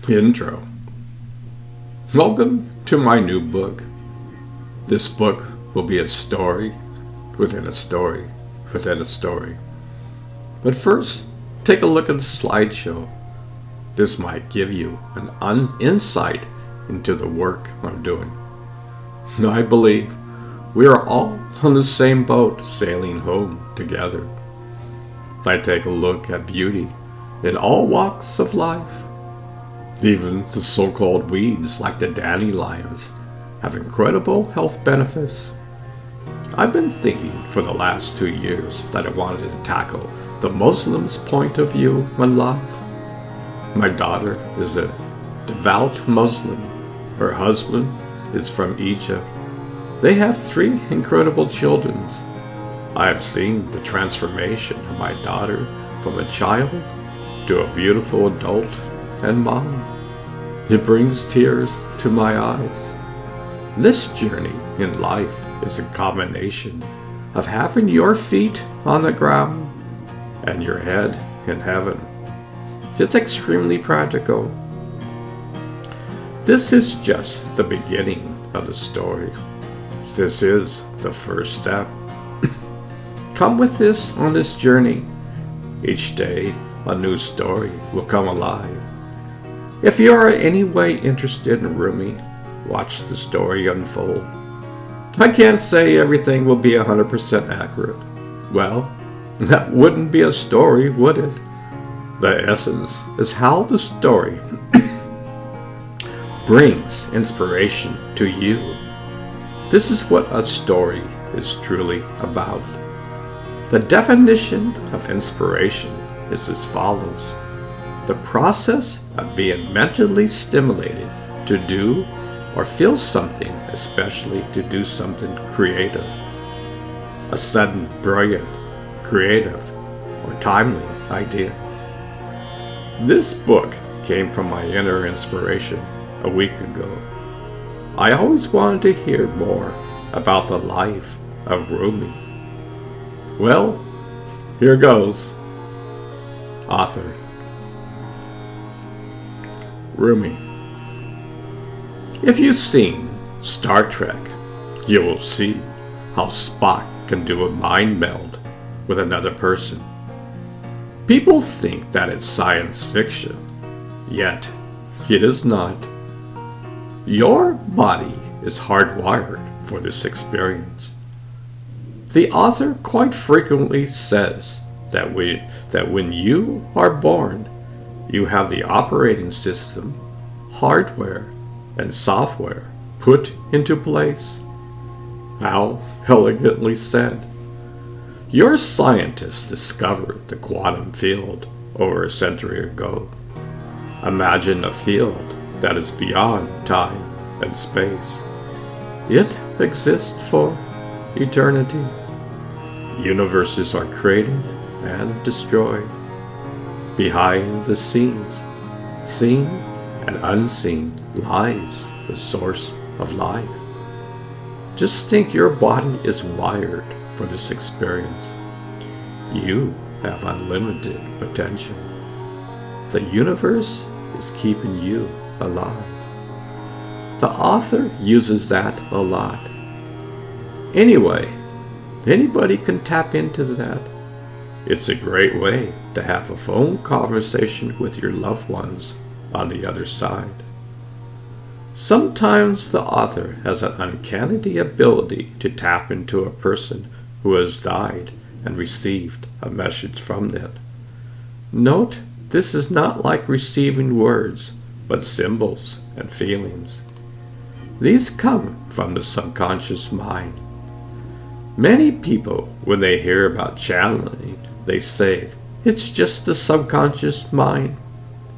Intro. Welcome to my new book. This book will be a story within a story within a story. But first, take a look at the slideshow. This might give you an insight into the work I'm doing. I believe we are all on the same boat sailing home together. I take a look at beauty in all walks of life. Even the so-called weeds like the dandelions have incredible health benefits. I've been thinking for the last 2 years that I wanted to tackle the Muslim's point of view on life. My daughter is a devout Muslim. Her husband is from Egypt. They have 3 incredible children. I have seen the transformation of my daughter from a child to a beautiful adult and mom. It brings tears to my eyes. This journey in life is a combination of having your feet on the ground and your head in heaven. It's extremely practical. This is just the beginning of the story. This is the first step. Come with us on this journey. Each day, a new story will come alive. If you are in any way interested in Rumi, watch the story unfold. I can't say everything will be 100% accurate. Well, that wouldn't be a story, would it? The essence is how the story brings inspiration to you. This is what a story is truly about. The definition of inspiration is as follows. The process of being mentally stimulated to do or feel something, especially to do something creative. A sudden, brilliant, creative, or timely idea. This book came from my inner inspiration a week ago. I always wanted to hear more about the life of Rumi. Well, here goes. Author Rumi. If you've seen Star Trek, you will see how Spock can do a mind meld with another person. People think that it's science fiction, yet it is not. Your body is hardwired for this experience. The author quite frequently says that when you are born, you have the operating system, hardware, and software put into place. How elegantly said. Your scientists discovered the quantum field over a century ago. Imagine a field that is beyond time and space. It exists for eternity. Universes are created and destroyed. Behind the scenes, seen and unseen, lies the source of life. Just think your body is wired for this experience. You have unlimited potential. The universe is keeping you alive. The author uses that a lot. Anyway, anybody can tap into that. It's a great way to have a phone conversation with your loved ones on the other side. Sometimes the author has an uncanny ability to tap into a person who has died and received a message from them. Note, this is not like receiving words, but symbols and feelings. These come from the subconscious mind. Many people, when they hear about channeling, they say, it's just the subconscious mind.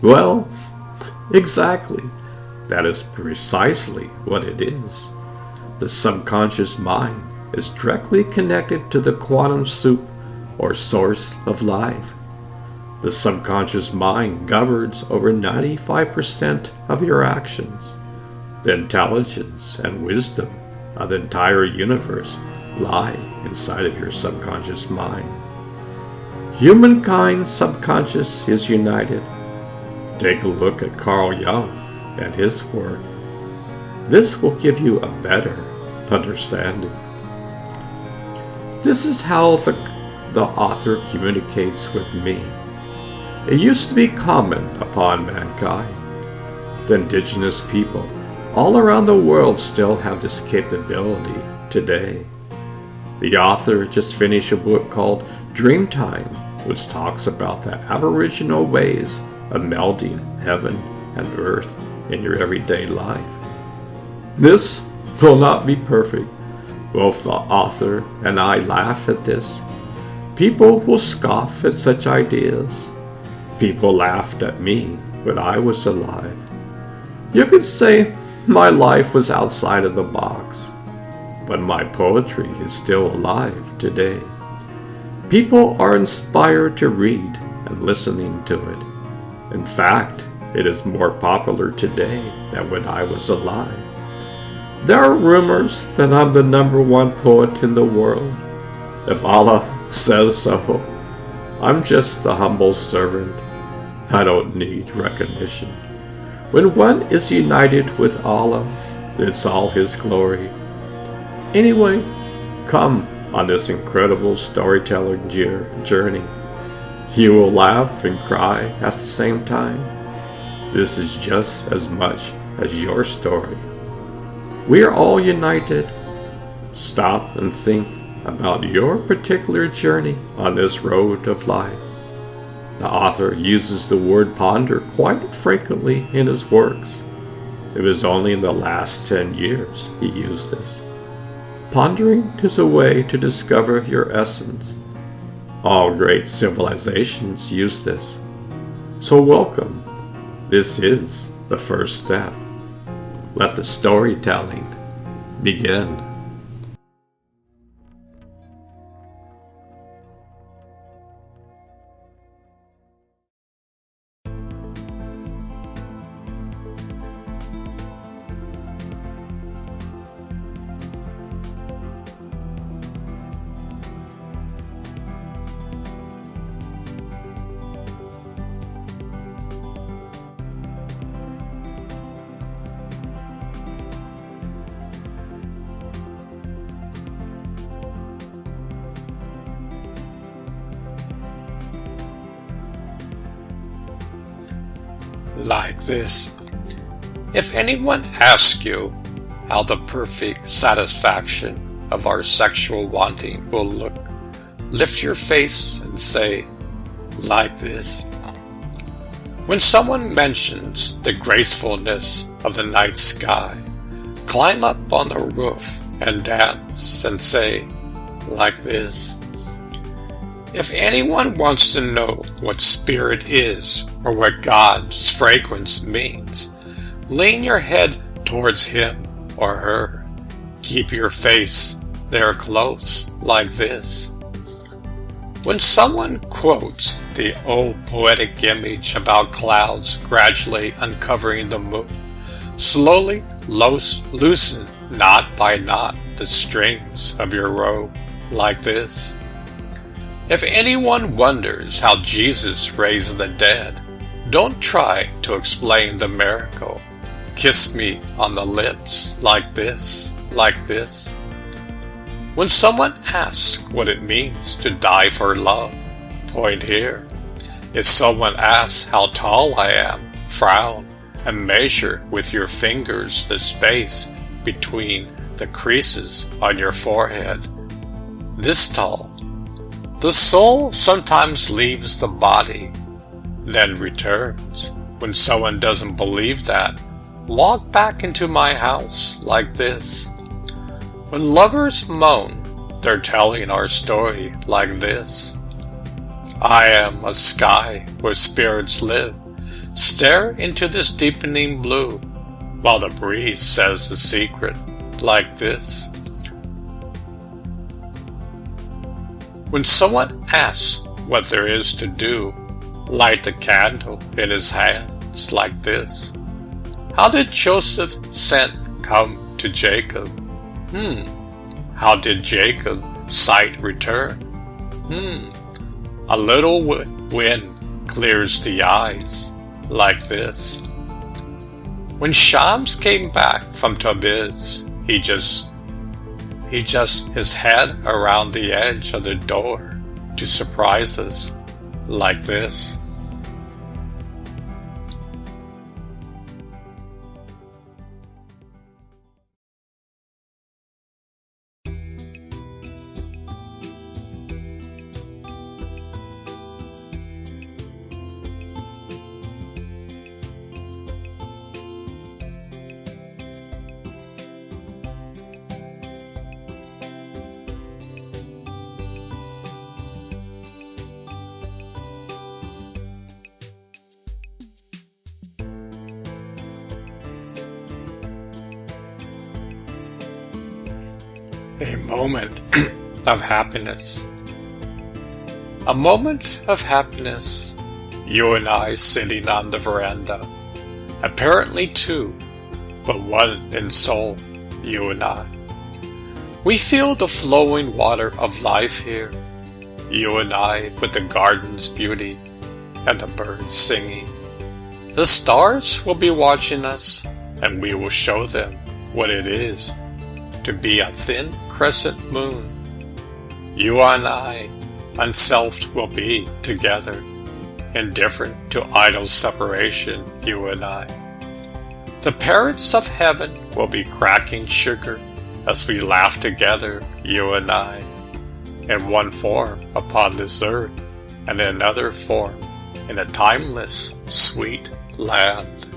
Well, exactly. That is precisely what it is. The subconscious mind is directly connected to the quantum soup or source of life. The subconscious mind governs over 95% of your actions. The intelligence and wisdom of the entire universe lie inside of your subconscious mind. Humankind's subconscious is united. Take a look at Carl Jung and his work. This will give you a better understanding. This is how the author communicates with me. It used to be common upon mankind. The indigenous people all around the world still have this capability today. The author just finished a book called Dreamtime, which talks about the aboriginal ways of melding heaven and earth in your everyday life. This will not be perfect. Both the author and I laugh at this. People will scoff at such ideas. People laughed at me when I was alive. You could say my life was outside of the box, but my poetry is still alive today. People are inspired to read and listening to it. In fact, it is more popular today than when I was alive. There are rumors that I'm the #1 poet in the world. If Allah says so, I'm just a humble servant. I don't need recognition. When one is united with Allah, it's all His glory. Anyway, come on this incredible storytelling journey. You will laugh and cry at the same time. This is just as much as your story. We are all united. Stop and think about your particular journey on this road of life. The author uses the word ponder quite frequently in his works. It was only in the last 10 years he used this. Pondering is a way to discover your essence. All great civilizations use this. So welcome. This is the first step. Let the storytelling begin. Like this. If anyone asks you how the perfect satisfaction of our sexual wanting will look, lift your face and say, like this. When someone mentions the gracefulness of the night sky, climb up on the roof and dance and say, like this. If anyone wants to know what spirit is or what God's fragrance means, lean your head towards him or her. Keep your face there close, like this. When someone quotes the old poetic image about clouds gradually uncovering the moon, slowly loosen knot by knot the strings of your robe, like this. If anyone wonders how Jesus raised the dead, don't try to explain the miracle. Kiss me on the lips, like this, like this. When someone asks what it means to die for love, point here. If someone asks how tall I am, frown and measure with your fingers the space between the creases on your forehead. This tall. The soul sometimes leaves the body, then returns. When someone doesn't believe that, walk back into my house like this. When lovers moan, they're telling our story like this. I am a sky where spirits live. Stare into this deepening blue, while the breeze says the secret like this. When someone asks what there is to do, light the candle in his hands like this. How did Joseph's scent come to Jacob? How did Jacob's sight return? A little wind clears the eyes. like this. When Shams came back from Tabriz, he just his head around the edge of the door to surprise us like this. A moment of happiness. A moment of happiness. You and I sitting on the veranda. Apparently two, but one in soul, you and I. We feel the flowing water of life here. You and I with the garden's beauty and the birds singing. The stars will be watching us, and we will show them what it is to be a thin crescent moon. You and I, unselfed, will be together, indifferent to idle separation, you and I. The parrots of heaven will be cracking sugar as we laugh together, you and I, in one form upon this earth, and in another form in a timeless, sweet land.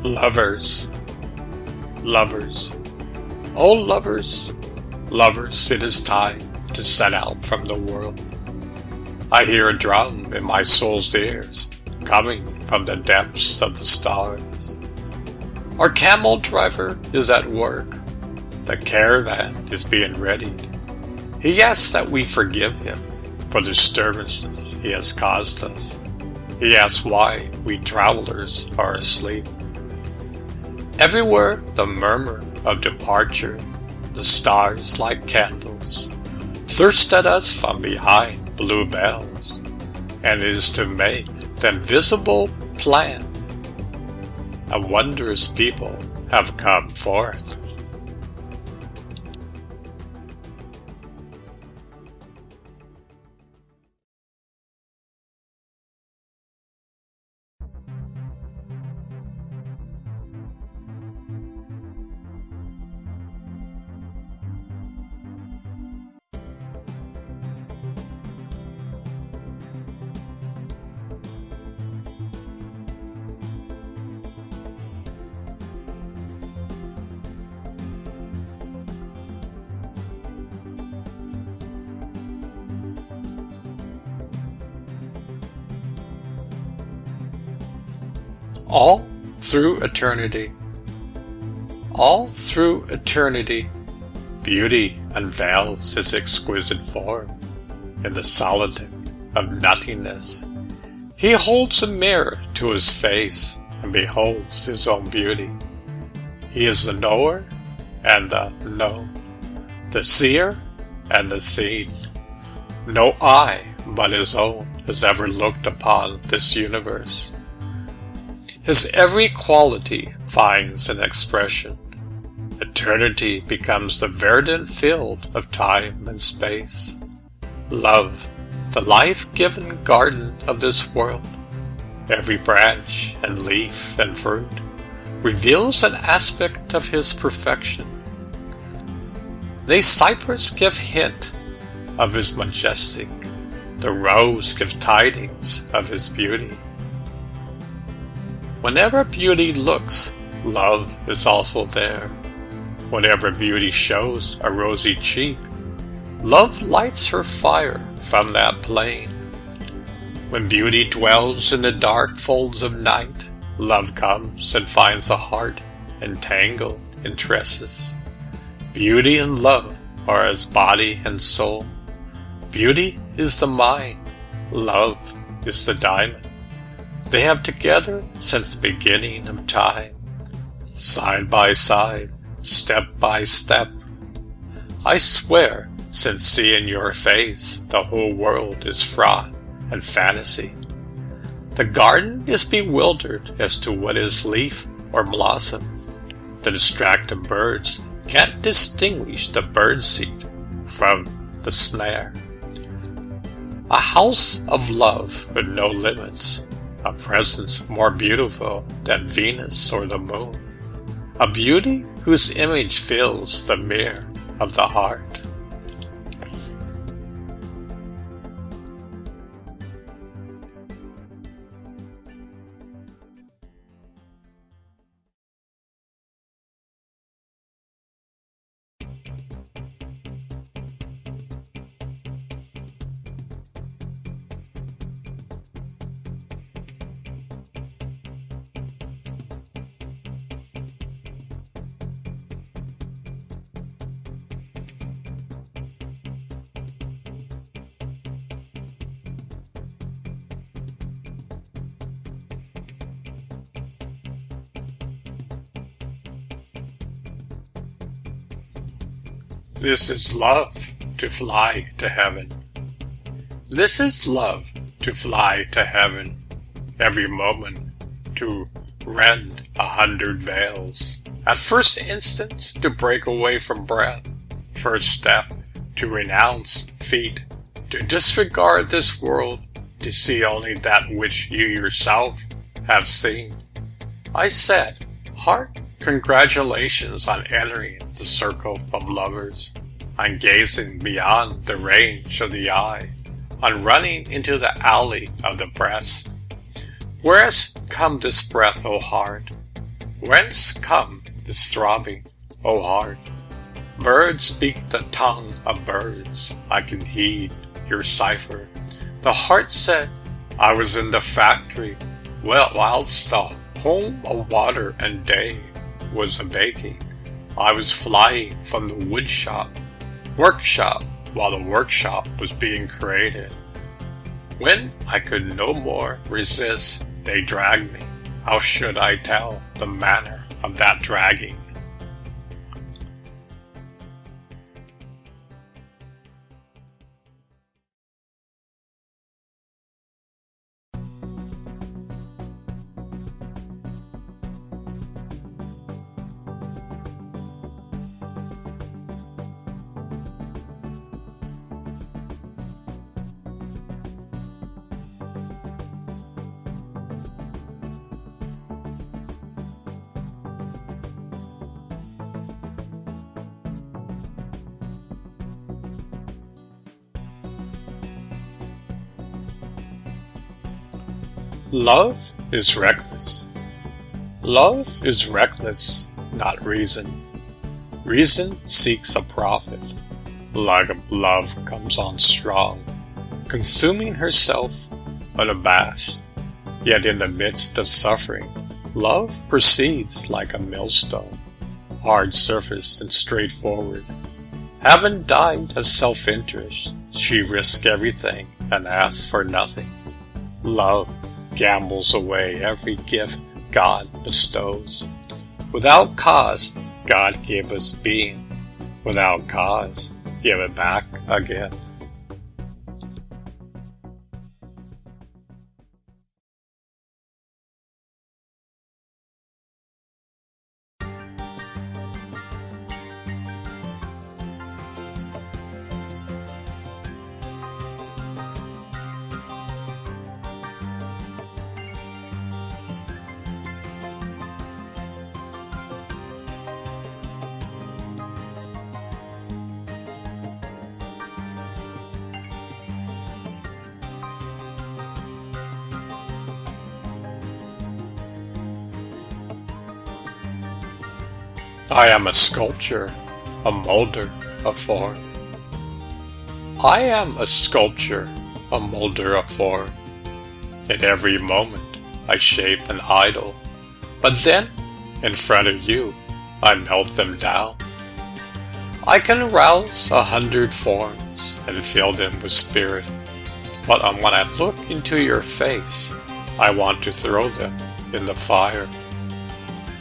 Lovers, lovers, oh lovers, lovers, it is time to set out from the world. I hear a drum in my soul's ears, coming from the depths of the stars. Our camel driver is at work. The caravan is being readied. He asks that we forgive him for the disturbances he has caused us. He asks why we travelers are asleep. Everywhere the murmur of departure, the stars like candles, thirst at us from behind blue bells, and is to make the invisible plan. A wondrous people have come forth. All through eternity, beauty unveils its exquisite form in the solitude of nothingness. He holds a mirror to his face and beholds his own beauty. He is the knower and the known, the seer and the seen. No eye but his own has ever looked upon this universe. His every quality finds an expression. Eternity becomes the verdant field of time and space. Love, the life-given garden of this world, every branch and leaf and fruit, reveals an aspect of his perfection. The cypress give hint of his majestic, the rose give tidings of his beauty. Whenever beauty looks love is also there. Whenever beauty shows a rosy cheek, love lights her fire from that plain. When beauty dwells in the dark folds of night, love comes and finds a heart entangled in tresses. Beauty and love are as body and soul. Beauty is the mind, love is the diamond. They have together since the beginning of time, side by side, step by step. I swear, since seeing your face, the whole world is fraught and fantasy. The garden is bewildered as to what is leaf or blossom. The distracted birds can't distinguish the birdseed from the snare. A house of love with no limits, a presence more beautiful than Venus or the moon, a beauty whose image fills the mirror of the heart. This is love to fly to heaven. This is love to fly to heaven. Every moment to rend 100 veils. At first instance to break away from breath. First step to renounce feet. To disregard this world. To see only that which you yourself have seen. I said, heart, congratulations on entering the circle of lovers, on gazing beyond the range of the eye, on running into the alley of the breast. Whence come this breath, O heart? Whence come this throbbing, O heart? Birds speak the tongue of birds. I can heed your cipher. The heart said, I was in the factory, whilst the home of water and day was a-baking. I was flying from the workshop, while the workshop was being created. When I could no more resist, they dragged me. How should I tell the manner of that dragging? Love is reckless. Love is reckless, not reason. Reason seeks a profit. Love comes on strong, consuming herself unabashed. Yet in the midst of suffering, love proceeds like a millstone, hard-surfaced and straightforward. Having died of self-interest, she risks everything and asks for nothing. Love gambles away every gift God bestows. Without cause, God gave us being. Without cause, give it back again. I am a sculpture, a molder of form. I am a sculpture, a molder of form. At every moment I shape an idol, but then, in front of you, I melt them down. I can rouse 100 forms and fill them with spirit, but when I look into your face, I want to throw them in the fire.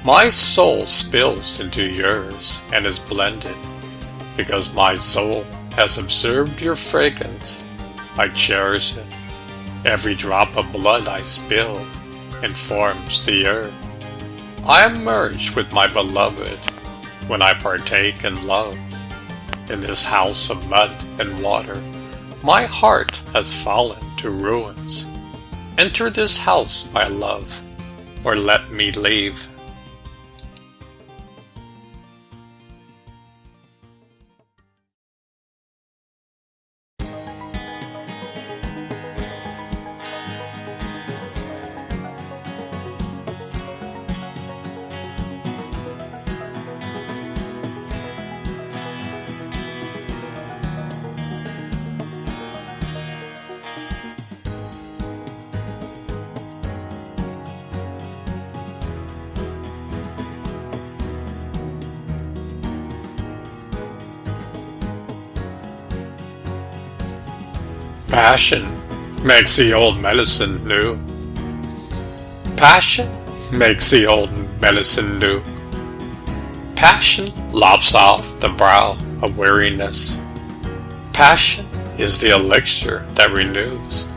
My soul spills into yours and is blended, because my soul has observed your fragrance. I cherish it. Every drop of blood I spill informs the earth. I am merged with my beloved when I partake in love. In this house of mud and water, my heart has fallen to ruins. Enter this house, my love, or let me leave. Passion makes the old medicine new. Passion makes the old medicine new. Passion lops off the brow of weariness. Passion is the elixir that renews.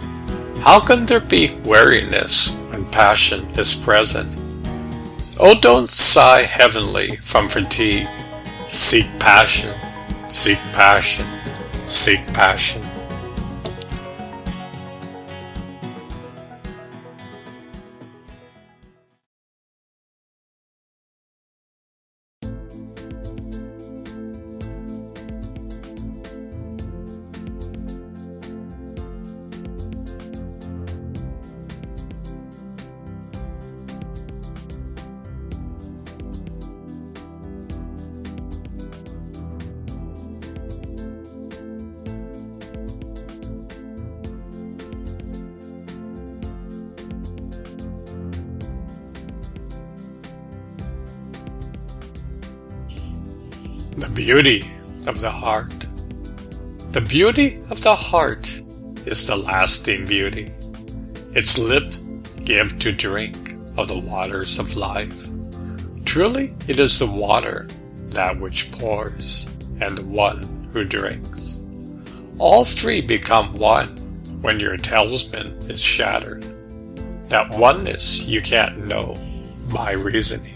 How can there be weariness when passion is present? Oh, don't sigh heavenly from fatigue. Seek passion, seek passion, seek passion. The beauty of the heart. The beauty of the heart is the lasting beauty. Its lip give to drink of the waters of life. Truly it is the water, that which pours, and the one who drinks. All three become one when your talisman is shattered. That oneness you can't know by reasoning.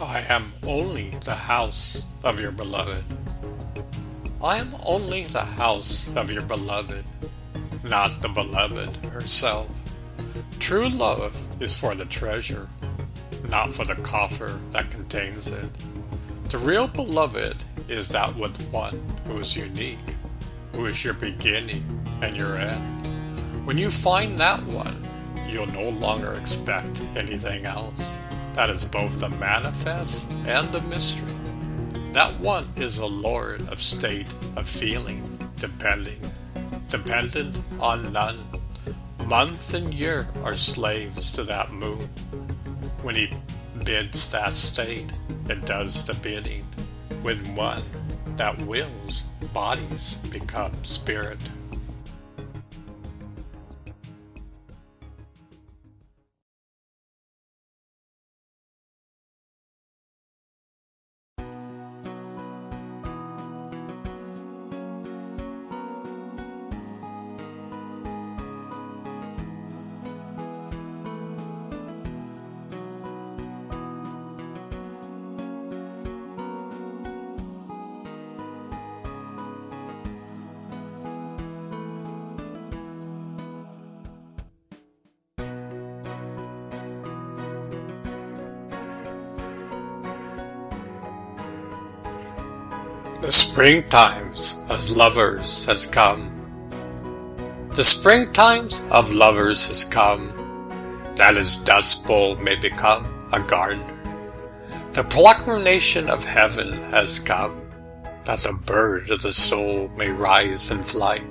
I am only the house of your beloved. I am only the house of your beloved, not the beloved herself. True love is for the treasure, not for the coffer that contains it. The real beloved is that with one who is unique, who is your beginning and your end. When you find that one, you'll no longer expect anything else. That is both the manifest and the mystery. That one is the Lord of state of feeling, dependent on none. Month and year are slaves to that moon. When he bids that state, it does the bidding. When one that wills, bodies become spirit. The springtimes of lovers has come. The springtimes of lovers has come, that his dust bowl may become a garden. The proclamation of heaven has come, that the bird of the soul may rise in flight.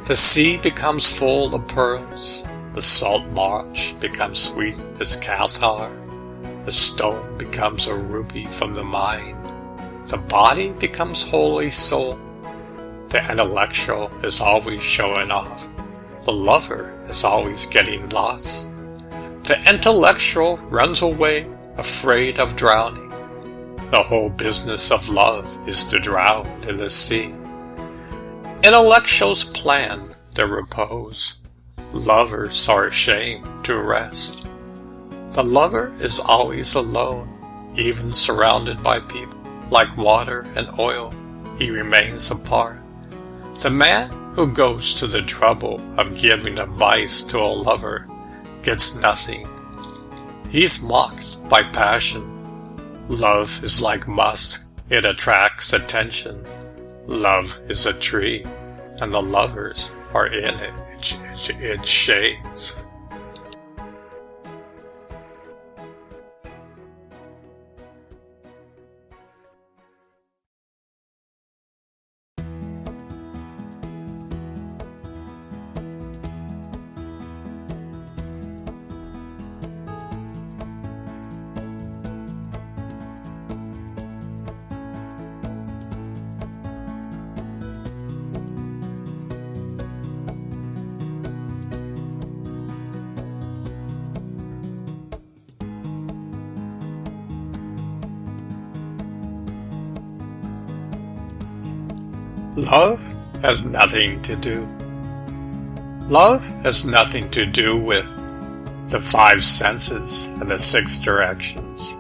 The sea becomes full of pearls, the salt marsh becomes sweet as cathar, the stone becomes a ruby from the mine, the body becomes holy soul, the intellectual is always showing off, the lover is always getting lost. The intellectual runs away, afraid of drowning. The whole business of love is to drown in the sea. Intellectuals plan their repose. Lovers are ashamed to rest. The lover is always alone, even surrounded by people. Like water and oil, he remains apart. The man who goes to the trouble of giving advice to a lover gets nothing. He's mocked by passion. Love is like musk, it attracts attention. Love is a tree, and the lovers are in its shades. Love has nothing to do. Love has nothing to do with the 5 senses and the 6 directions.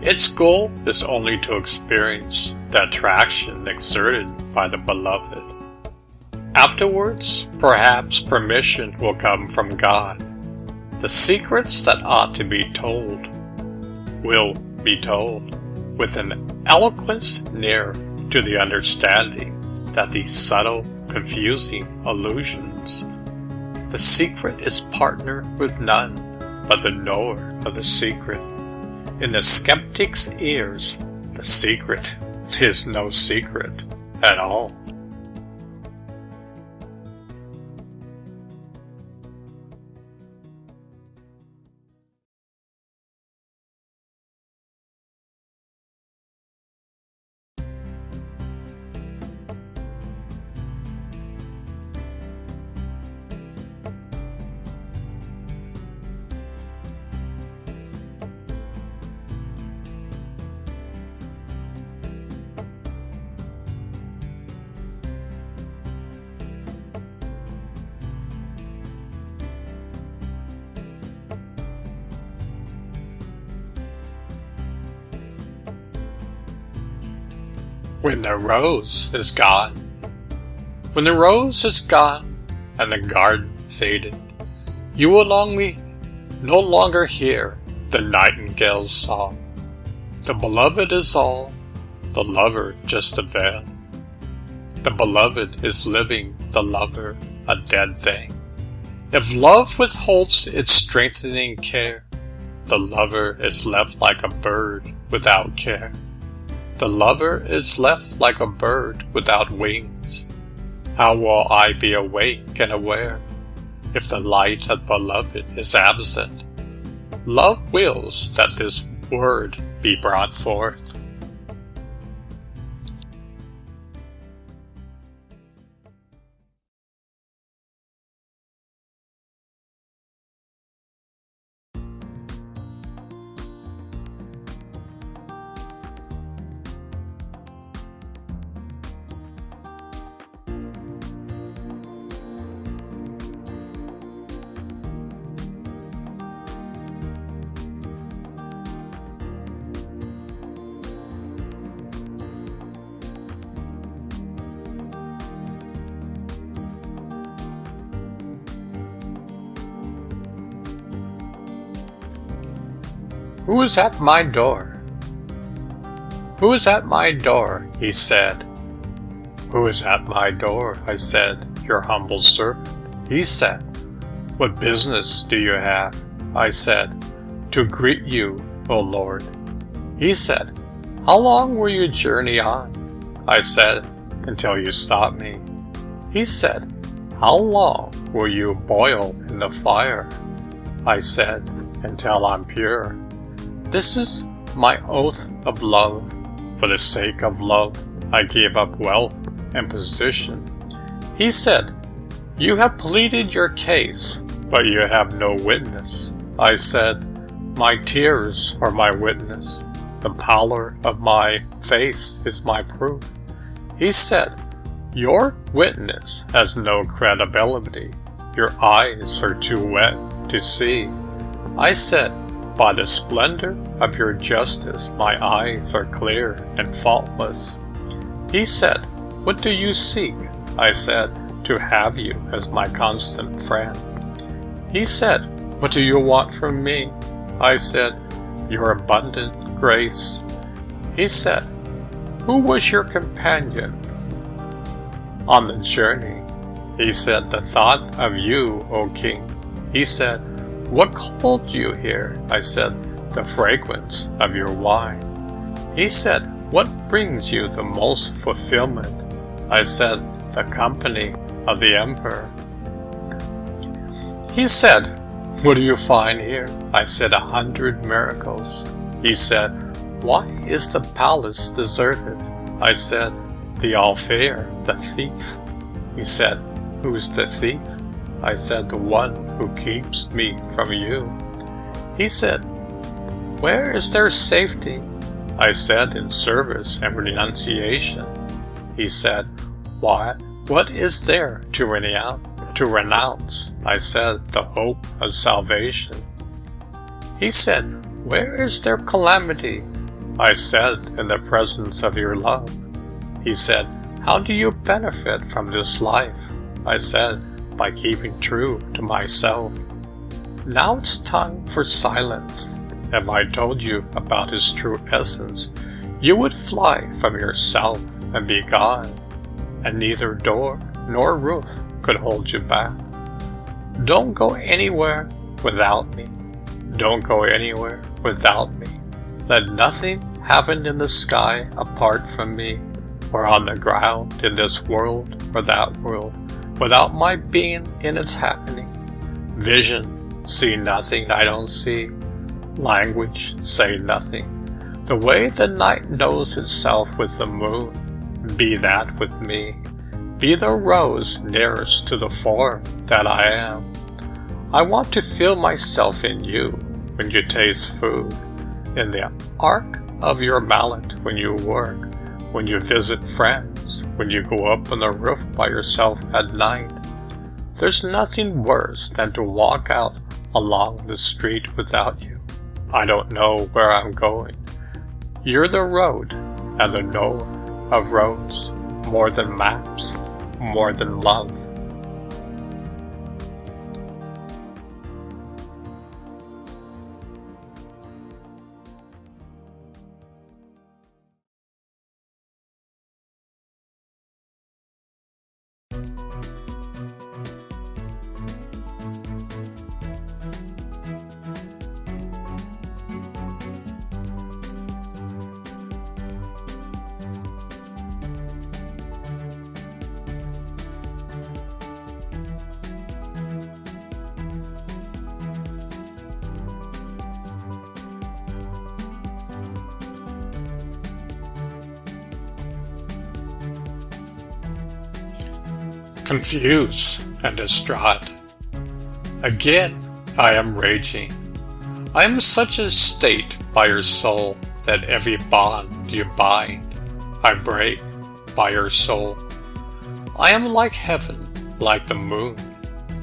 Its goal is only to experience the attraction exerted by the beloved. Afterwards, perhaps permission will come from God. The secrets that ought to be told will be told with an eloquence near to the understanding that these subtle, confusing illusions. The secret is partnered with none but the knower of the secret. In the skeptic's ears, the secret is no secret at all. When the rose is gone, when the rose is gone and the garden faded, you will no longer hear the nightingale's song. The beloved is all, the lover just a veil. The beloved is living, the lover a dead thing. If love withholds its strengthening care, the lover is left like a bird without care. The lover is left like a bird without wings. How will I be awake and aware if the light of beloved is absent? Love wills that this word be brought forth. Who is at my door? "Who is at my door?" he said. "Who is at my door?" I said. "Your humble servant." He said. "What business do you have?" I said. "To greet you, O Lord." He said. "How long will you journey on?" I said. "Until you stop me." He said. "How long will you boil in the fire?" I said. "Until I'm pure." This is my oath of love. For the sake of love, I gave up wealth and position. He said, "You have pleaded your case, but you have no witness." I said, "My tears are my witness. The pallor of my face is my proof." He said, "Your witness has no credibility. Your eyes are too wet to see." I said, "By the splendor of your justice, my eyes are clear and faultless." He said, "What do you seek?" I said, "To have you as my constant friend." He said, "What do you want from me?" I said, "Your abundant grace." He said, "Who was your companion on the journey?" He said, "The thought of you, O King." He said, "What called you here?" I said, "The fragrance of your wine." He said, "What brings you the most fulfillment?" I said, "The company of the emperor." He said, "What do you find here?" I said, 100 miracles. He said, "Why is the palace deserted?" I said, "The all-fair, the thief." He said, "Who's the thief?" I said, "The one who keeps me from you." He said, "Where is their safety?" I said, "In service and renunciation." He said, What is there to renounce?" I said, "The hope of salvation." He said, "Where is their calamity?" I said, "In the presence of your love." He said, "How do you benefit from this life?" I said, "By keeping true to myself." Now it's time for silence. If I told you about his true essence, you would fly from yourself and be gone, and neither door nor roof could hold you back. Don't go anywhere without me. Don't go anywhere without me. Let nothing happen in the sky apart from me, or on the ground in this world or that world, without my being in its happening. Vision, see nothing I don't see. Language, say nothing. The way the night knows itself with the moon, be that with me. Be the rose nearest to the form that I am. I want to feel myself in you when you taste food, in the arc of your mallet when you work, when you visit friends, when you go up on the roof by yourself at night. There's nothing worse than to walk out along the street without you. I don't know where I'm going. You're the road and the knower of roads, more than maps, more than love. Confused and distraught. Again I am raging. I am such a state by your soul that every bond you bind, I break by your soul. I am like heaven, like the moon,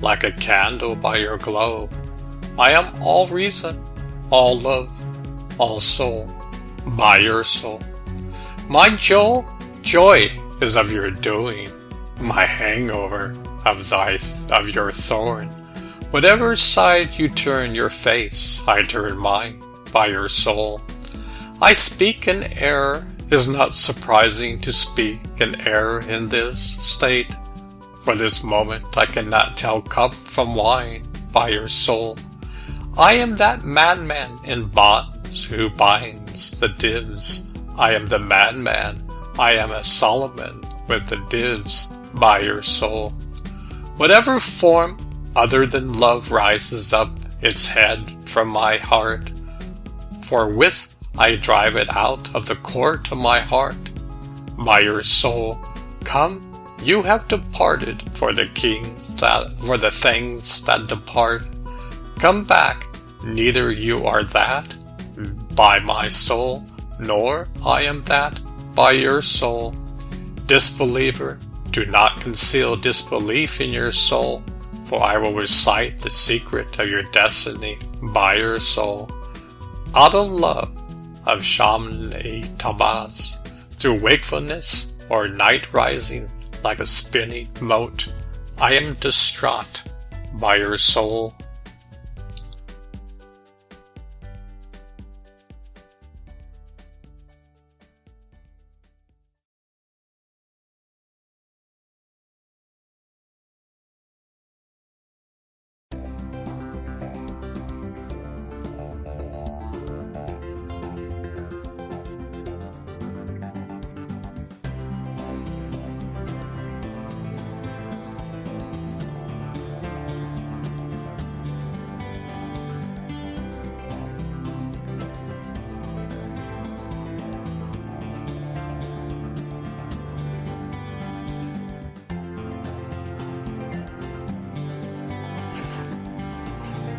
like a candle by your glow. I am all reason, all love, all soul, by your soul. My joy is of your doing. My hangover of your thorn. Whatever side you turn your face, I turn mine by your soul. I speak in error Is not surprising to speak and err in this state. For this moment I cannot tell cup from wine by your soul. I am that madman in bonds who binds the divs. I am the madman, I am a Solomon with the divs by your soul. Whatever form other than love rises up its head from my heart, forthwith I drive it out of the court of my heart. By your soul, come, you have departed for the things that depart. Come back, neither you are that by my soul, nor I am that by your soul. Disbeliever, do not conceal disbelief in your soul, for I will recite the secret of your destiny by your soul. Out of love of Shaman-e-Tabaz, through wakefulness or night rising like a spinning mote, I am distraught by your soul.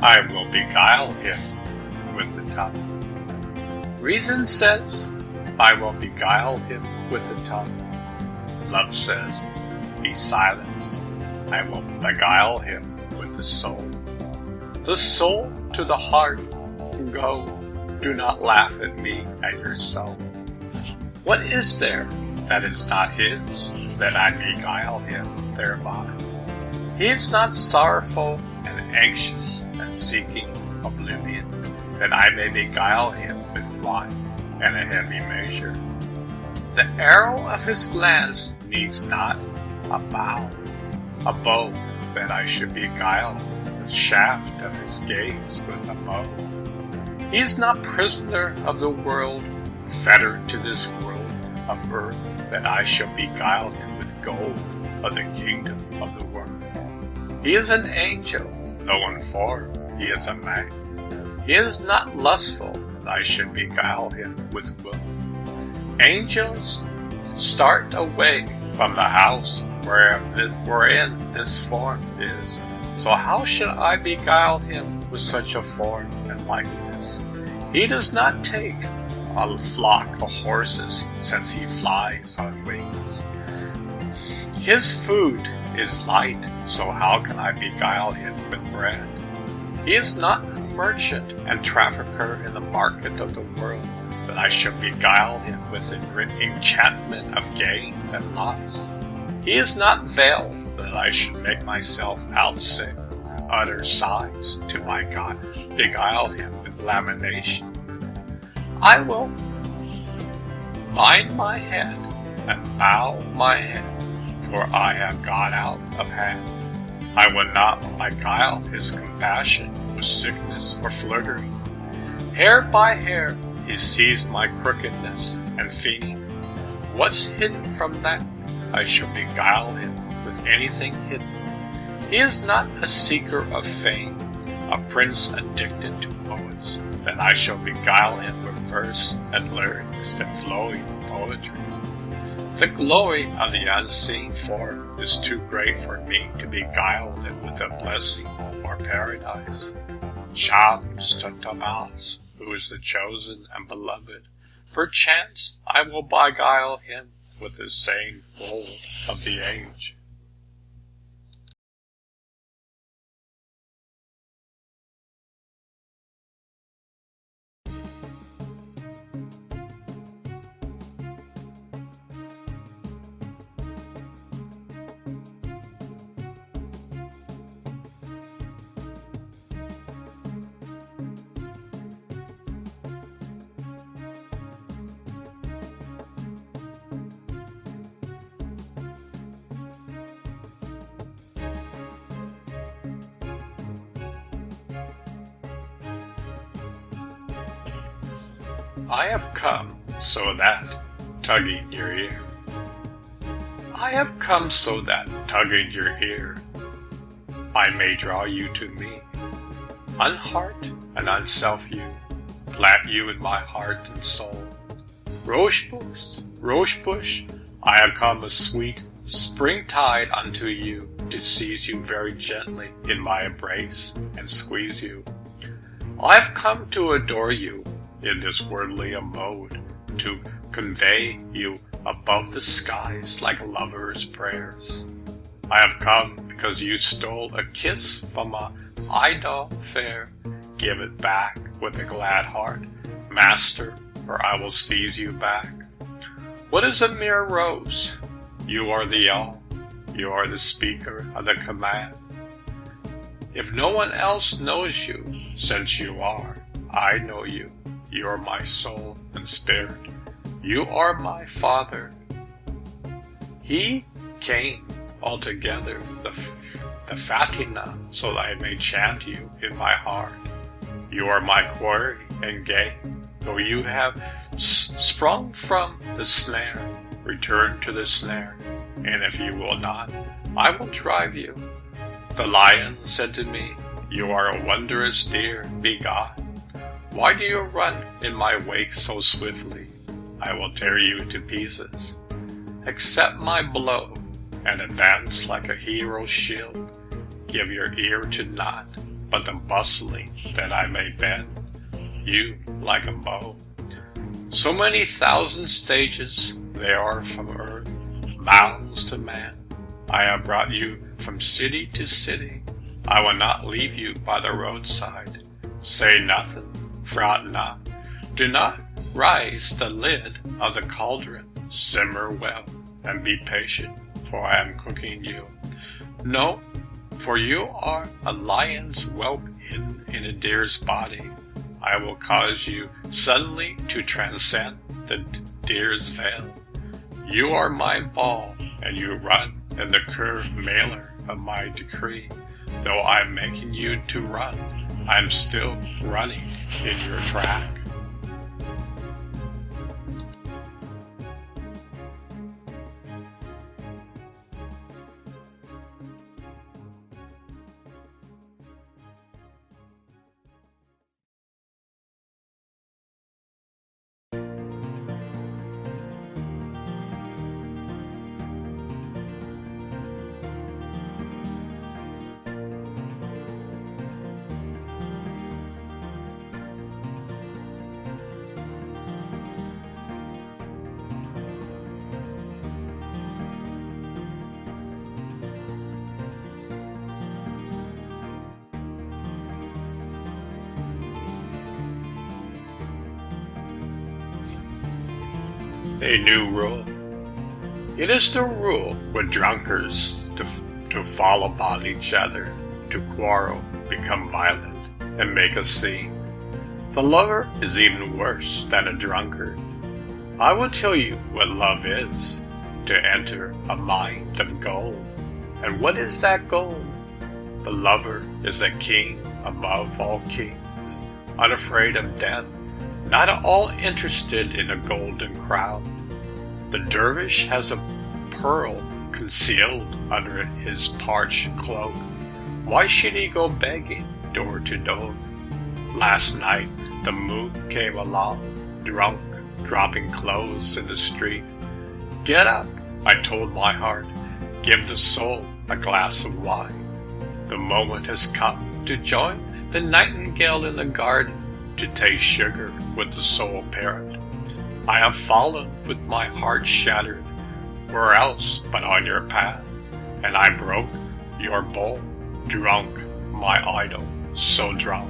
I will beguile him with the tongue. Reason says, I will beguile him with the tongue. Love says, be silent. I will beguile him with the soul. The soul to the heart, go. Do not laugh at me at your soul. What is there that is not his, that I beguile him thereby? He is not sorrowful and anxious and seeking oblivion, that I may beguile him with wine and a heavy measure. The arrow of his glance needs not a bow, that I should beguile the shaft of his gaze with a bow. He is not prisoner of the world, fettered to this world of earth, that I shall beguile him with gold of the kingdom of the world. He is an angel, though in form he is a man. He is not lustful, that I should beguile him with will. Angels start away from the house wherein this form is. So how should I beguile him with such a form and likeness? He does not take a flock of horses, since he flies on wings. His food is light, so how can I beguile him with bread? He is not a merchant and trafficker in the market of the world, that I should beguile him with an enchantment of gain and loss. He is not veiled, that I should make myself outsing, utter sighs to my God, beguile him with lamentation. I will bind my head and bow my head, for I have gone out of hand. I will not beguile his compassion with sickness or flirting. Hair by hair he sees my crookedness and fiending. What's hidden from that? I shall beguile him with anything hidden. He is not a seeker of fame, a prince addicted to poets, that I shall beguile him with verse and lyrics and flowing poetry. The glory of the unseen form is too great for me to beguile him with a blessing or paradise. Shams-Tabaz, who is the chosen and beloved, perchance I will beguile him with the same gold of the age. I have come so that, tugging your ear. I have come so that, tugging your ear, I may draw you to me, unheart and unself you, plant you in my heart and soul. Rose bush, I have come a sweet springtide unto you, to seize you very gently in my embrace and squeeze you. I have come to adore you in this worldly abode, to convey you above the skies like lovers' prayers. I have come because you stole a kiss from a idol fair. Give it back with a glad heart, master, or I will seize you back. What is a mere rose? You are the all. You are the speaker of the command. If no one else knows you, since you are, I know you. You are my soul and spirit. You are my Father. He came altogether, the Fatina, so that I may chant you in my heart. You are my quarry and game. Though you have sprung from the snare, return to the snare, and if you will not, I will drive you. The lion said to me, you are a wondrous deer, be gone. Why do you run in my wake so swiftly? I will tear you to pieces. Accept my blow, and advance like a hero's shield. Give your ear to naught, but the bustling that I may bend you like a bow. So many thousand stages there are from earth, bounds to man. I have brought you from city to city. I will not leave you by the roadside. Say nothing, fret not. Do not raise the lid of the cauldron. Simmer well, and be patient, for I am cooking you. No, for you are a lion's whelp hidden in a deer's body. I will cause you suddenly to transcend the deer's veil. You are my ball, and you run in the curved mailer of my decree. Though I'm making you to run, I'm still running in your track. A new rule. It is the rule with drunkards to fall upon each other, to quarrel, become violent, and make a scene. The lover is even worse than a drunkard. I will tell you what love is, to enter a mind of gold. And what is that gold? The lover is a king above all kings, unafraid of death, not at all interested in a golden crown. The dervish has a pearl concealed under his parched cloak. Why should he go begging door to door? Last night the moon came along, drunk, dropping clothes in the street. Get up, I told my heart, give the soul a glass of wine. The moment has come to join the nightingale in the garden, to taste sugar with the soul parent. I have fallen with my heart shattered, where else but on your path, and I broke your bowl, drunk, my idol, so drunk.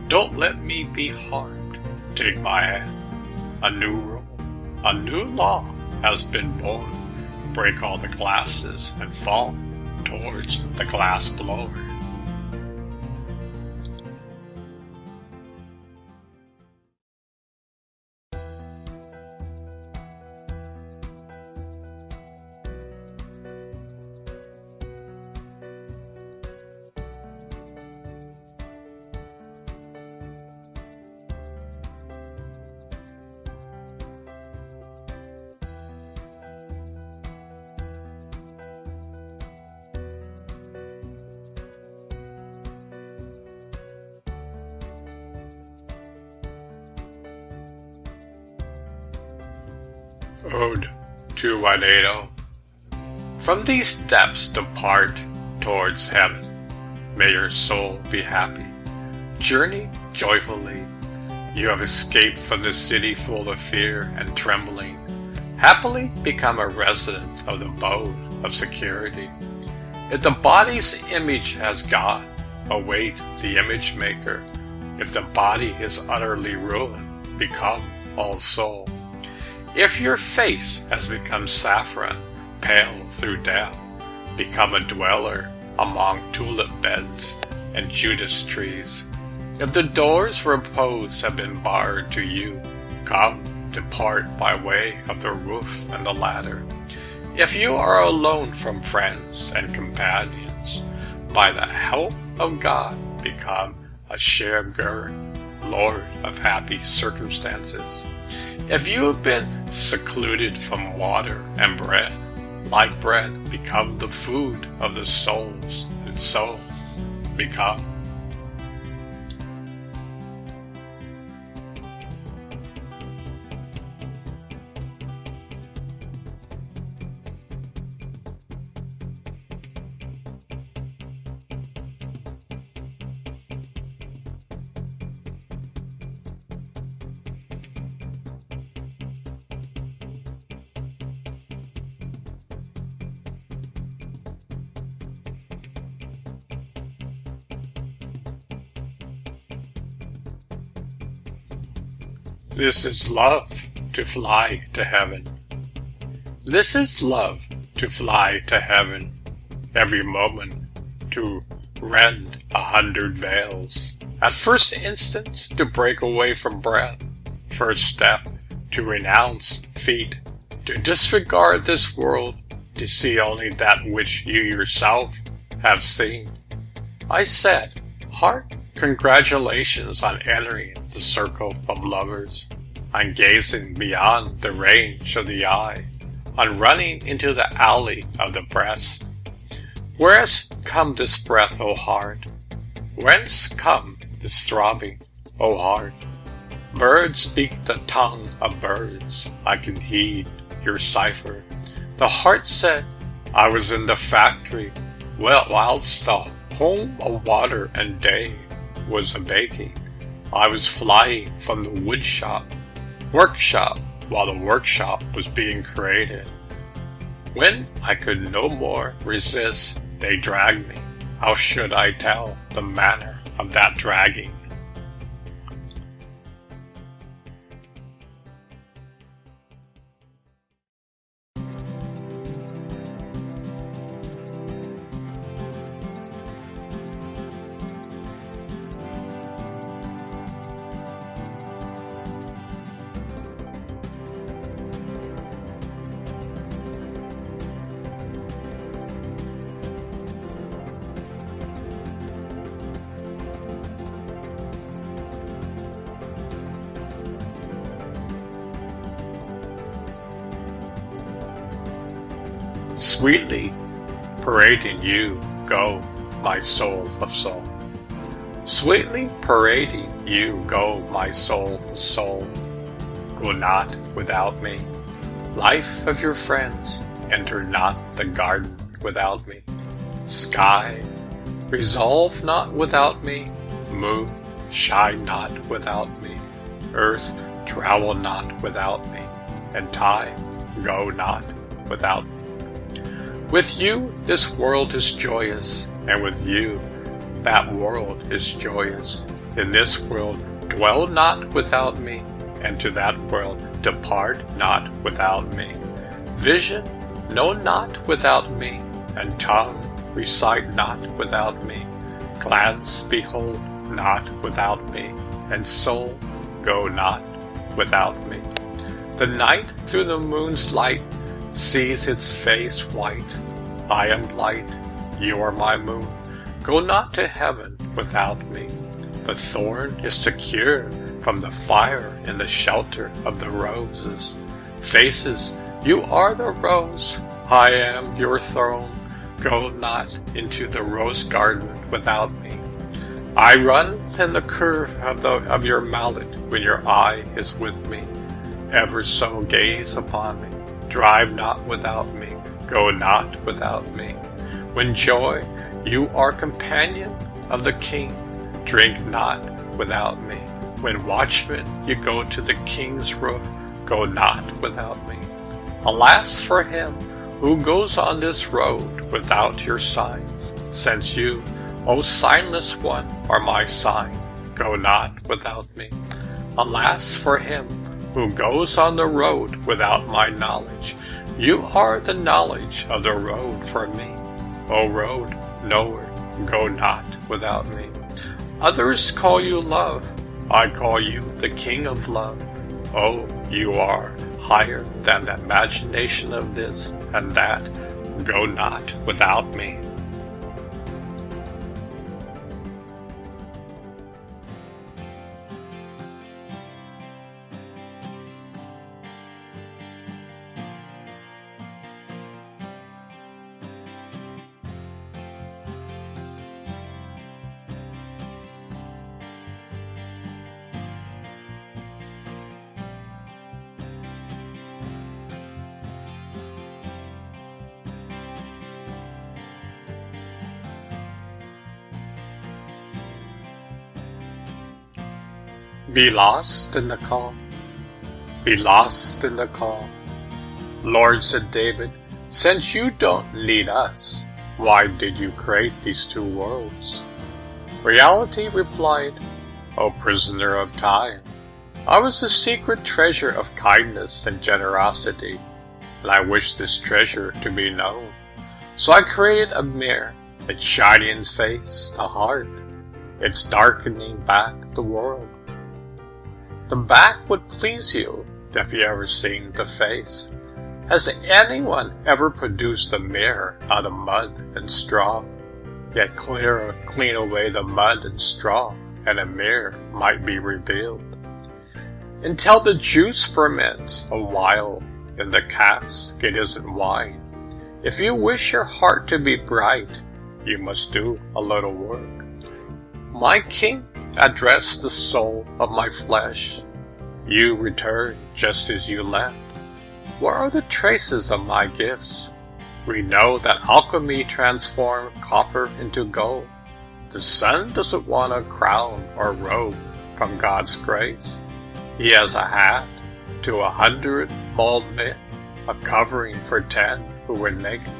Don't let me be harmed, take my hand. A new rule, a new law has been born. Break all the glasses and fall towards the glass blower. Ode to Juanito. From these depths depart towards heaven. May your soul be happy. Journey joyfully. You have escaped from the city full of fear and trembling. Happily become a resident of the abode of security. If the body's image has gone, await the image maker. If the body is utterly ruined, become all soul. If your face has become saffron, pale through death, become a dweller among tulip beds and Judas trees. If the doors of repose have been barred to you, come, depart by way of the roof and the ladder. If you are alone from friends and companions, by the help of God become a sharegiver, Lord of happy circumstances. If you have been secluded from water and bread, like bread, become the food of the souls, and so become. This is love to fly to heaven. This is love to fly to heaven. Every moment to rend 100 veils. At first instance to break away from breath. First step to renounce feet. To disregard this world. To see only that which you yourself have seen. I said, heart, congratulations on entering the circle of lovers, on gazing beyond the range of the eye, on running into the alley of the breast. Whence come this breath, O heart? Whence come this throbbing, O heart? Birds speak the tongue of birds. I can heed your cipher. The heart said, I was in the factory, whilst the home of water and day was a-baking. I was flying from the workshop, while the workshop was being created. When I could no more resist, they dragged me. How should I tell the manner of that dragging? Sweetly parading you go, my soul of soul. Sweetly parading you go, my soul of soul. Go not without me. Life of your friends, enter not the garden without me. Sky, resolve not without me. Moon, shine not without me. Earth, travel not without me. And time, go not without me. With you, this world is joyous, and with you, that world is joyous. In this world, dwell not without me, and to that world, depart not without me. Vision, know not without me, and tongue, recite not without me. Glance, behold not without me, and soul, go not without me. The night through the moon's light sees its face white. I am light, you are my moon. Go not to heaven without me. The thorn is secure from the fire in the shelter of the roses. Faces, you are the rose, I am your throne. Go not into the rose garden without me. I run in the curve of your mallet when your eye is with me. ever so gaze upon me. Drive not without me, go not without me. When joy, you are companion of the King, drink not without me. When watchman, you go to the King's roof, go not without me. Alas for him who goes on this road without your signs, since you, O signless one, are my sign, go not without me. Alas for him who goes on the road without my knowledge. You are the knowledge of the road for me. O road, nowhere, go not without me. Others call you love, I call you the King of love. Oh, you are higher than the imagination of this and that. Go not without me. Be lost in the calm, be lost in the calm. Lord, said David, since you don't need us, why did you create these two worlds? Reality replied, O prisoner of time, I was the secret treasure of kindness and generosity, and I wish this treasure to be known. So I created a mirror, its shining face, the heart, its darkening back, the world. The back would please you if you ever seen the face. Has anyone ever produced a mirror out of mud and straw? Yet clean away the mud and straw, and a mirror might be revealed. Until the juice ferments a while in the cask, it isn't wine. If you wish your heart to be bright, you must do a little work. My King, address the soul of my flesh. You return just as you left. Where are the traces of my gifts? We know that alchemy transformed copper into gold. The sun doesn't want a crown or robe from God's grace. He has a hat to 100 bald men, a covering for 10 who were naked.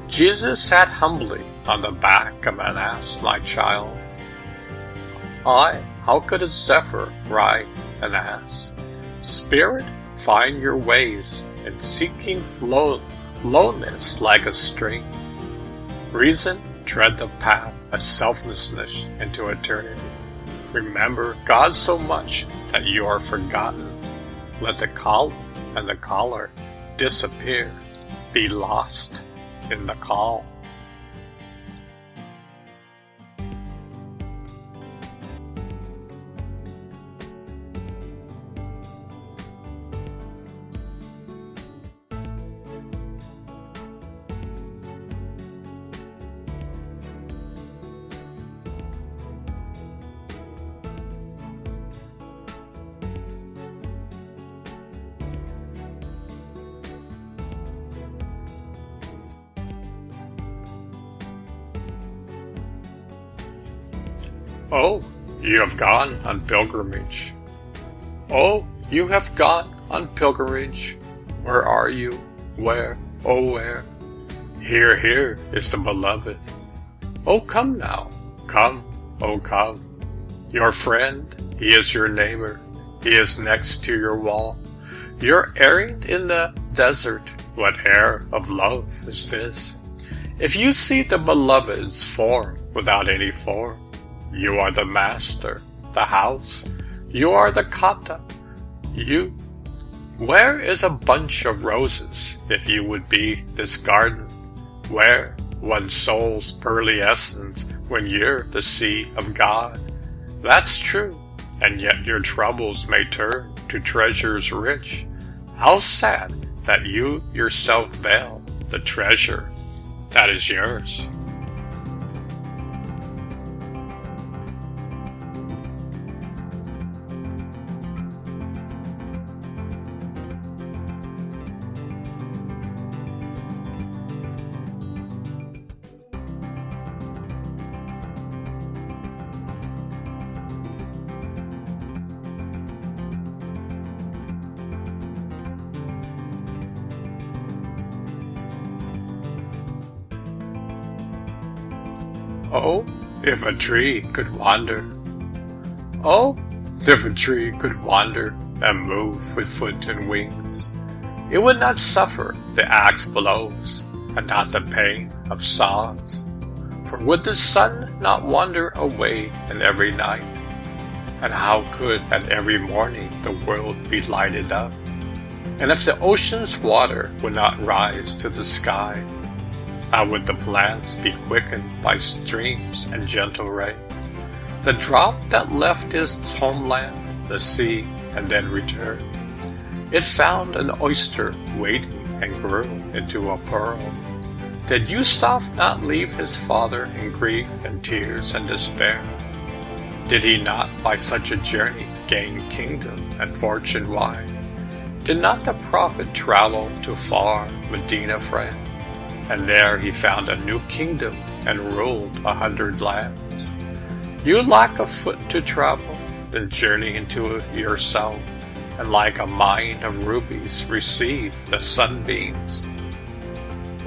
Jesus sat humbly on the back of an ass, my child. How could a zephyr ride an ass? Spirit, find your ways in seeking lowness like a stream. Reason, tread the path of selflessness into eternity. Remember God so much that you are forgotten. Let the collar and the collar disappear. Be lost in the call. Oh, you have gone on pilgrimage. Oh, you have gone on pilgrimage. Where are you? Where, oh where? Here is the beloved. Oh, come now, come, oh come. Your friend, he is your neighbor. He is next to your wall. You're erring in the desert. What air of love is this? If you see the beloved's form without any form, you are the master, the house. You are the kata. You. Where is a bunch of roses if you would be this garden? Where one soul's pearly essence when you're the sea of God? That's true, and yet your troubles may turn to treasures rich. How sad that you yourself veil the treasure that is yours. Oh, if a tree could wander. Oh, if a tree could wander and move with foot and wings, it would not suffer the axe blows and not the pain of saws. For would the sun not wander away in every night? And how could at every morning the world be lighted up? And if the ocean's water would not rise to the sky, how would the plants be quickened by streams and gentle rain? The drop that left its homeland, the sea, and then returned, it found an oyster waiting and grew into a pearl. Did Yusuf not leave his father in grief and tears and despair? Did he not by such a journey gain kingdom and fortune wide? Did not the prophet travel to far Medina friend? And there he found a new kingdom and ruled 100 lands. You lack a foot to travel, then journey into yourself, and like a mine of rubies receive the sunbeams.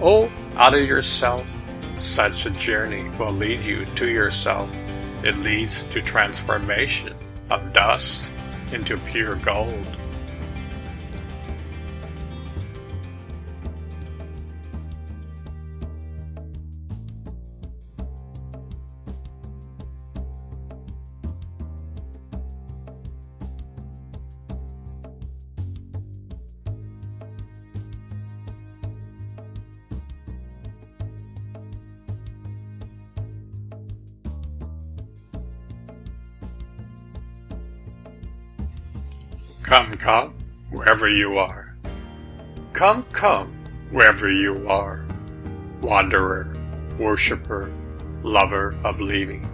Oh, out of yourself, such a journey will lead you to yourself. It leads to transformation of dust into pure gold. Come, come, wherever you are. Come, come, wherever you are. Wanderer, worshipper, lover of leaving.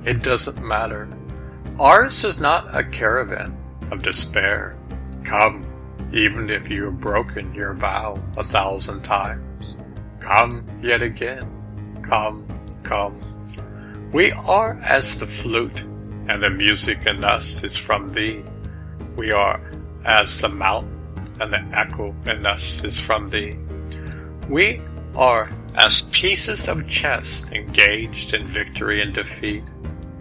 It doesn't matter. Ours is not a caravan of despair. Come, even if you have broken your vow 1,000 times. Come yet again. Come, come. We are as the flute, and the music in us is from thee. We are as the mountain, and the echo in us is from thee. We are as pieces of chess engaged in victory and defeat.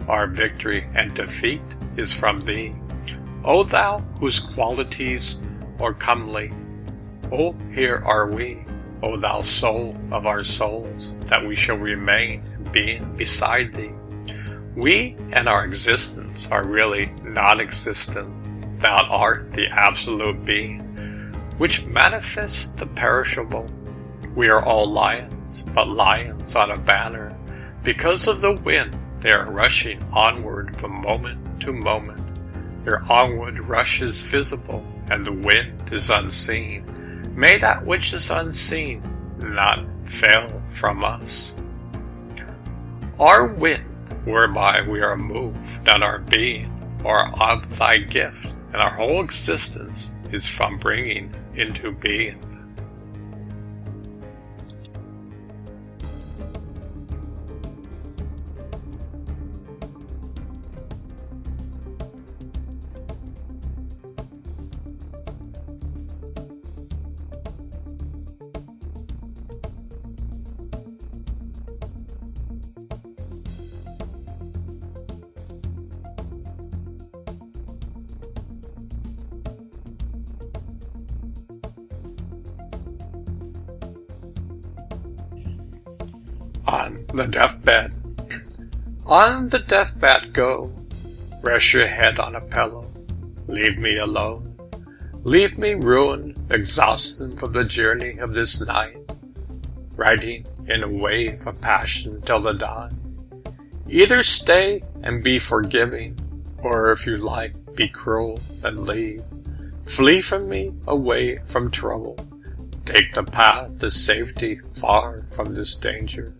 Our victory and defeat is from thee. O thou whose qualities are comely, O here are we, O thou soul of our souls, that we shall remain being beside thee. We and our existence are really non-existent. Thou art the absolute being, which manifests the perishable. We are all lions, but lions on a banner. Because of the wind, they are rushing onward from moment to moment. Their onward rush is visible, and the wind is unseen. May that which is unseen not fail from us. Our wind, whereby we are moved, and our being, are of thy gift, and our whole existence is from bringing into being. On the deathbed. On the deathbed go. Rest your head on a pillow. Leave me alone. Leave me ruined, exhausted from the journey of this night, riding in a wave of passion till the dawn. Either stay and be forgiving, or if you like, be cruel and leave. Flee from me, away from trouble. Take the path to safety, far from this danger.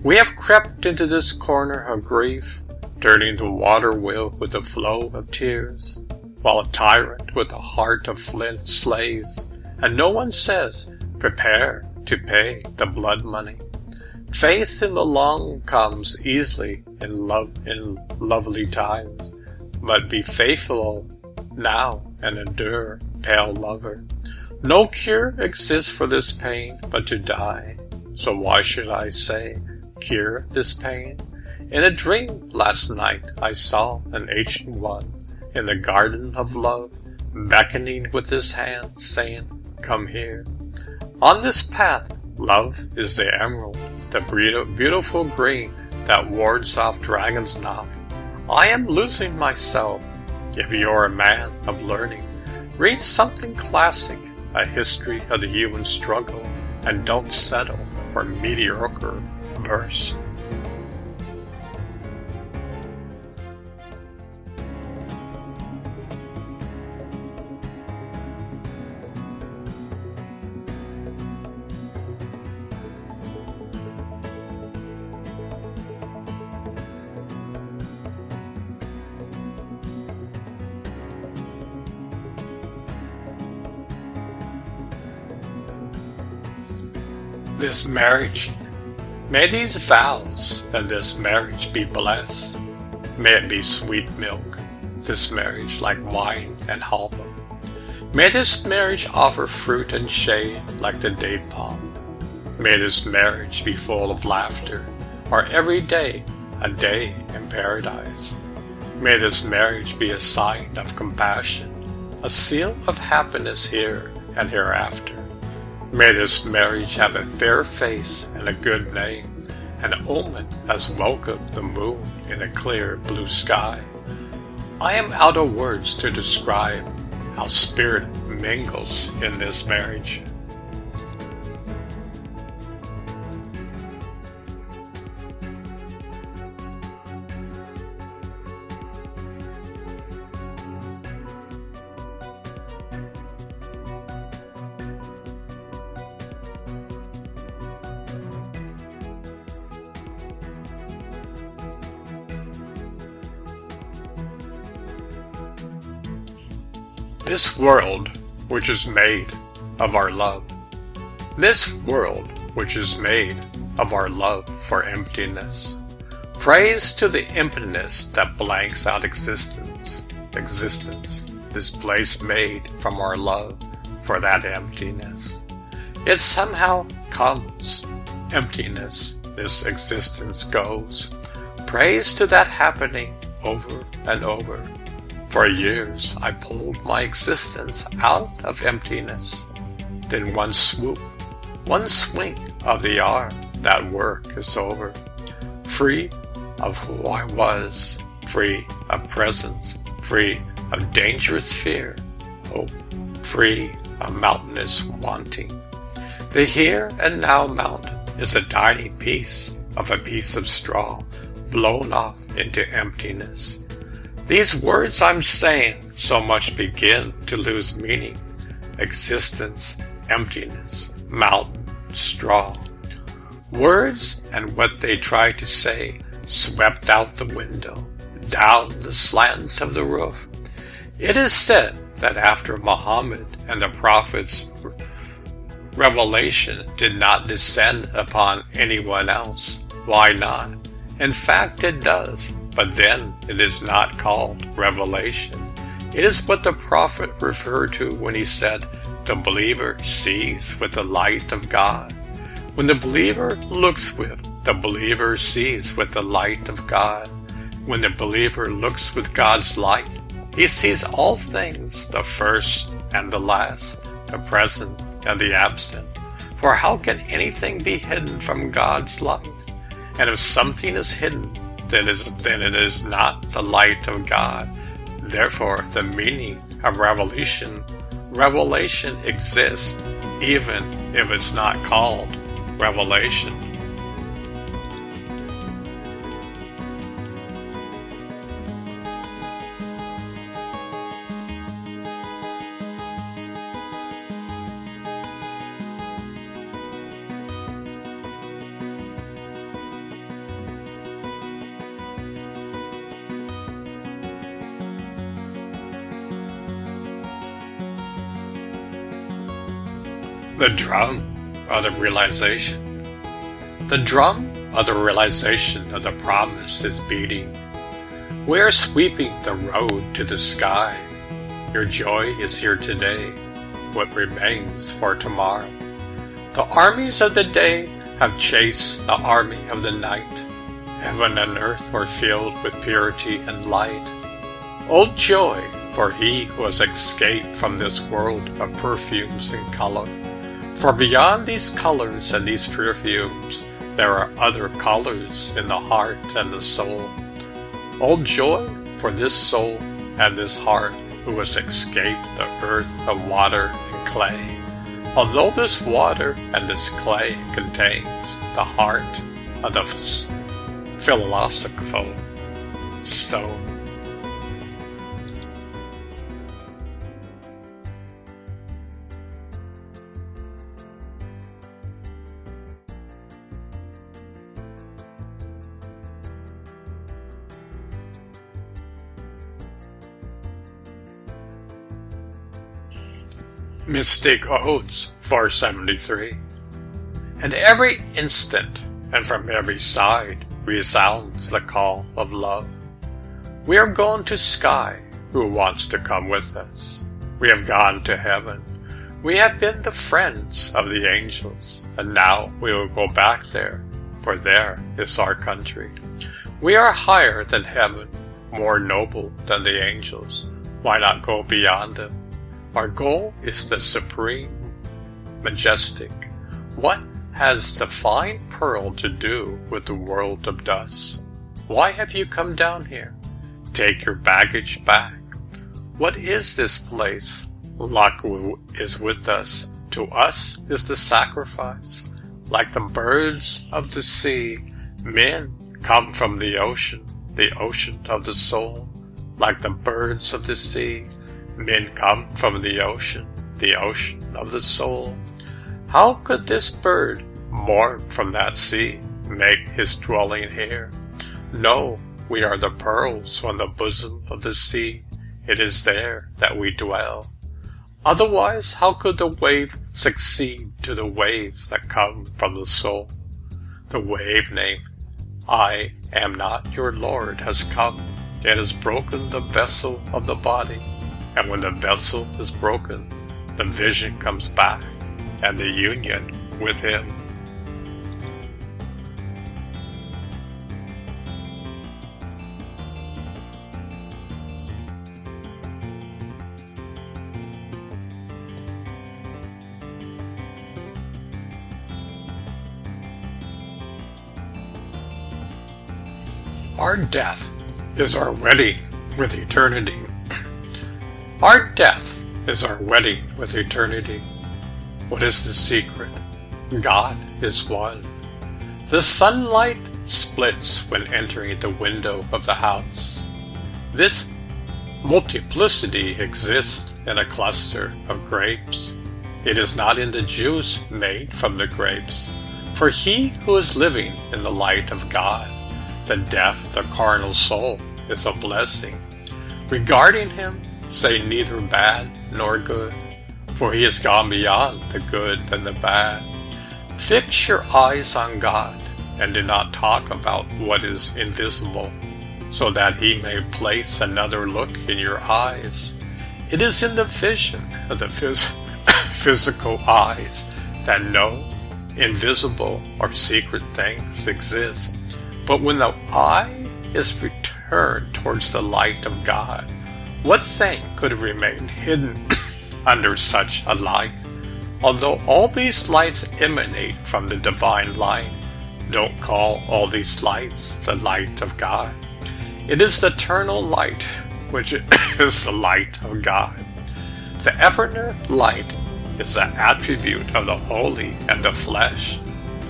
We have crept into this corner of grief, turning the water wheel with a flow of tears, while a tyrant with a heart of flint slays, and no one says, prepare to pay the blood money. Faith in the long comes easily in lovely times, but be faithful now and endure, pale lover. No cure exists for this pain but to die, so why should I say, cure this pain? In a dream last night I saw an ancient one in the garden of love, beckoning with his hand, saying, "Come here." On this path, love is the emerald, the beautiful green that wards off dragon's knob. I am losing myself. If you're a man of learning, read something classic, a history of the human struggle, and don't settle for mediocre verse. This marriage, may these vows and this marriage be blessed. May it be sweet milk, this marriage like wine and halva. May this marriage offer fruit and shade like the date palm. May this marriage be full of laughter, or every day a day in paradise. May this marriage be a sign of compassion, a seal of happiness here and hereafter. May this marriage have a fair face and a good name, an omen as welcome the moon in a clear blue sky. I am out of words to describe how spirit mingles in this marriage. This world which is made of our love, this world which is made of our love for emptiness, praise to the emptiness that blanks out existence, this place made from our love for that emptiness. It somehow comes, emptiness, this existence goes, praise to that happening over and over. For years I pulled my existence out of emptiness. Then one swoop, one swing of the arm, that work is over. Free of who I was, free of presence, free of dangerous fear, hope, free of mountainous wanting. The here and now mountain is a tiny piece of a piece of straw blown off into emptiness. These words I'm saying so much begin to lose meaning. Existence, emptiness, mountain, straw. Words and what they try to say swept out the window, down the slant of the roof. It is said that after Muhammad and the prophets, revelation did not descend upon anyone else. Why not? In fact, it does. But then it is not called revelation. It is what the prophet referred to when he said, "The believer sees with the light of God." When the believer looks with, the believer sees with the light of God. When the believer looks with God's light, he sees all things, the first and the last, the present and the absent. For how can anything be hidden from God's light? And if something is hidden, then it is not the light of God. Therefore, the meaning of revelation exists, even if it's not called revelation. The drum of the realization. The drum of the realization of the promise is beating. We are sweeping the road to the sky. Your joy is here today. What remains for tomorrow? The armies of the day have chased the army of the night. Heaven and earth were filled with purity and light. Old joy for he who has escaped from this world of perfumes and color. For beyond these colors and these perfumes, there are other colors in the heart and the soul. Old joy for this soul and this heart who has escaped the earth of water and clay. Although this water and this clay contains the heart of the philosophical stone. Mystic Odes 473. And every instant and from every side resounds the call of love. We are gone to sky, who wants to come with us? We have gone to heaven. We have been the friends of the angels, and now we will go back there, for there is our country. We are higher than heaven, more noble than the angels. Why not go beyond them? Our goal is the supreme, majestic. What has the fine pearl to do with the world of dust? Why have you come down here? Take your baggage back. What is this place? Luck is with us. To us is the sacrifice. Like the birds of the sea, men come from the ocean of the soul. Like the birds of the sea, men come from the ocean of the soul. How could this bird, born from that sea, make his dwelling here? No, we are the pearls on the bosom of the sea. It is there that we dwell. Otherwise, how could the wave succeed to the waves that come from the soul? The wave named I am not your Lord has come. It has broken the vessel of the body. And when the vessel is broken, the vision comes back, and the union with him. Our death is our wedding with eternity. Our death is our wedding with eternity. What is the secret? God is one. The sunlight splits when entering the window of the house. This multiplicity exists in a cluster of grapes. It is not in the juice made from the grapes. For he who is living in the light of God, the death of the carnal soul is a blessing. Regarding him, say neither bad nor good, for he has gone beyond the good and the bad. Fix your eyes on God, and do not talk about what is invisible, so that he may place another look in your eyes. It is in the vision of the physical eyes that no invisible or secret things exist. But when the eye is returned towards the light of God, what thing could remain hidden under such a light? Although all these lights emanate from the divine light, don't call all these lights the light of God. It is the eternal light, which is the light of God. The eternal light is the attribute of the holy and the flesh.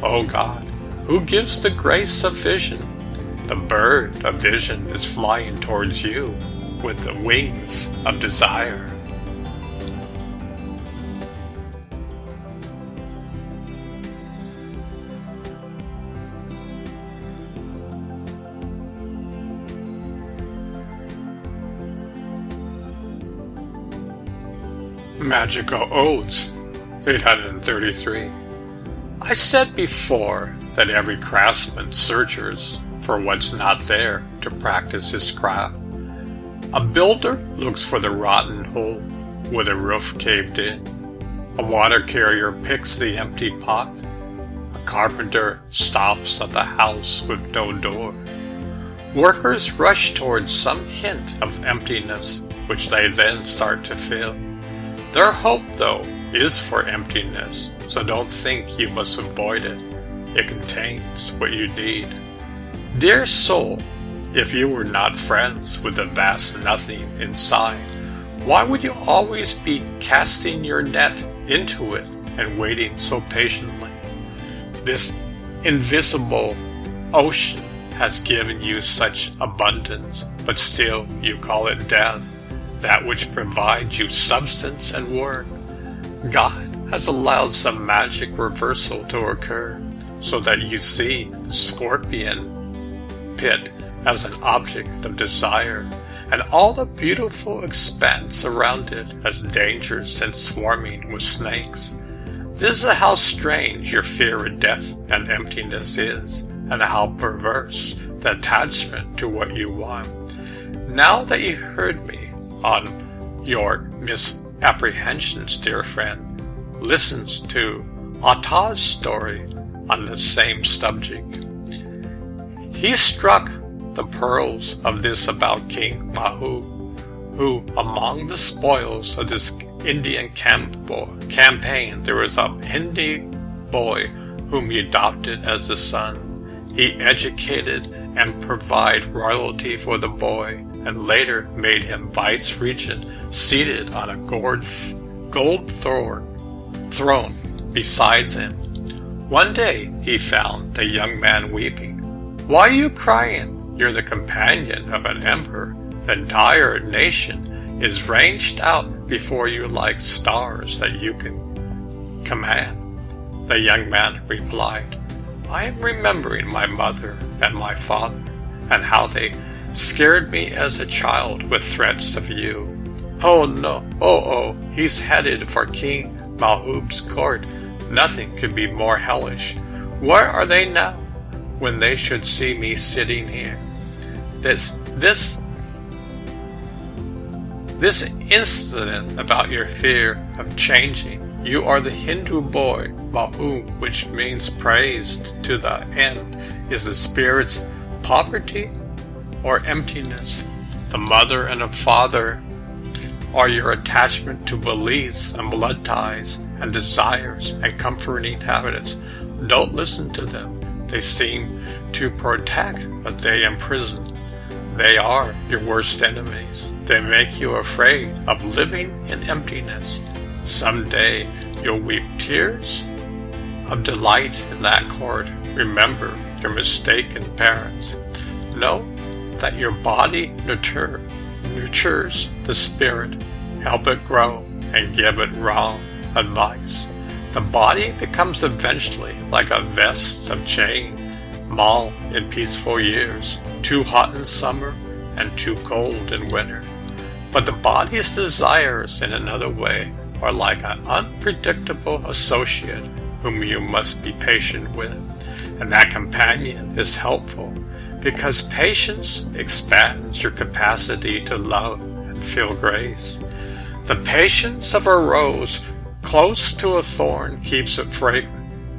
O God, who gives the grace of vision? The bird of vision is flying towards you with the wings of desire. Magical Odes 833. I said before that every craftsman searches for what's not there to practice his craft. A builder looks for the rotten hole with a roof caved in. A water carrier picks the empty pot. A carpenter stops at the house with no door. Workers rush towards some hint of emptiness, which they then start to fill. Their hope, though, is for emptiness, so don't think you must avoid it. It contains what you need. Dear soul, if you were not friends with the vast nothing inside, why would you always be casting your net into it and waiting so patiently? This invisible ocean has given you such abundance, but still you call it death, that which provides you substance and work. God has allowed some magic reversal to occur, so that you see the scorpion pit as an object of desire, and all the beautiful expanse around it as dangerous and swarming with snakes. This is how strange your fear of death and emptiness is, and how perverse the attachment to what you want. Now that you heard me on your misapprehensions, dear friend, listens to Atta's story on the same subject. He struck the pearls of this about King Mahu, who, among the spoils of this Indian campaign, there was a Hindi boy whom he adopted as the son. He educated and provided royalty for the boy, and later made him vice-regent, seated on a gold throne beside him. One day he found the young man weeping. "Why are you crying? You're the companion of an emperor. The entire nation is ranged out before you like stars that you can command." The young man replied, "I am remembering my mother and my father, and how they scared me as a child with threats of you. Oh no, oh, he's headed for King Mahub's court. Nothing could be more hellish. Where are they now, when they should see me sitting here? This incident about your fear of changing. You are the Hindu boy, Mahu, which means praised to the end. Is the spirit's poverty or emptiness? The mother and the father are your attachment to beliefs and blood ties and desires and comforting habits. Don't listen to them. They seem to protect, but they imprison. They are your worst enemies. They make you afraid of living in emptiness. Someday you'll weep tears of delight in that court. Remember your mistaken parents. Know that your body nurtures the spirit. Help it grow and give it wrong advice. The body becomes eventually like a vest of chain, mauled in peaceful years, too hot in summer and too cold in winter. But the body's desires in another way are like an unpredictable associate whom you must be patient with, and that companion is helpful because patience expands your capacity to love and feel grace. The patience of a rose close to a thorn keeps it fragrant.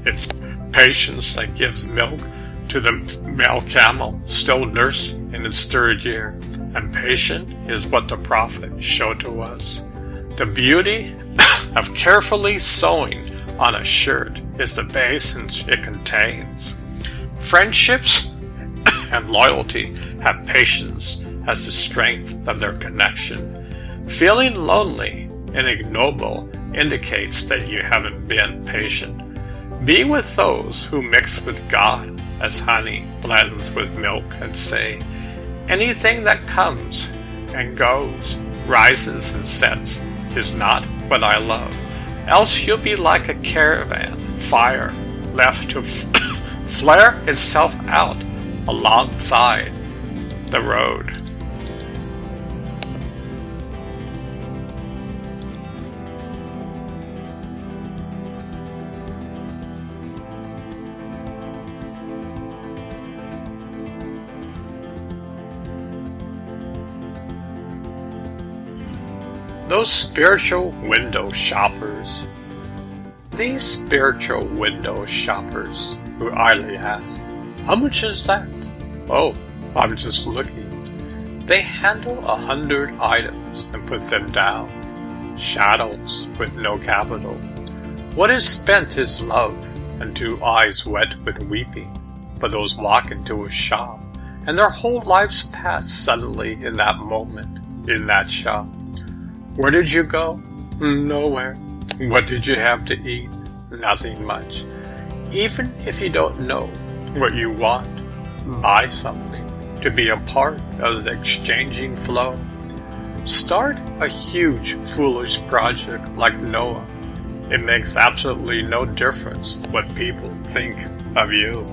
It's patience that gives milk to the male camel still nursing in its third year, and patient is what the prophet showed to us. The beauty of carefully sewing on a shirt is the basins it contains. Friendships and loyalty have patience as the strength of their connection. Feeling lonely and ignoble indicates that you haven't been patient. Be with those who mix with God as honey blends with milk and say, anything that comes and goes, rises and sets, is not what I love. Else you'll be like a caravan fire left to flare itself out alongside the road. Those spiritual window shoppers These spiritual window shoppers who idly ask, "How much is that?" "Oh, I'm just looking." They handle 100 items and put them down. Shadows with no capital. What is spent is love, and 2 eyes wet with weeping. But those walk into a shop, and their whole lives pass suddenly in that moment, in that shop. Where did you go? Nowhere. What did you have to eat? Nothing much. Even if you don't know what you want, buy something to be a part of the exchanging flow. Start a huge, foolish project like Noah. It makes absolutely no difference what people think of you.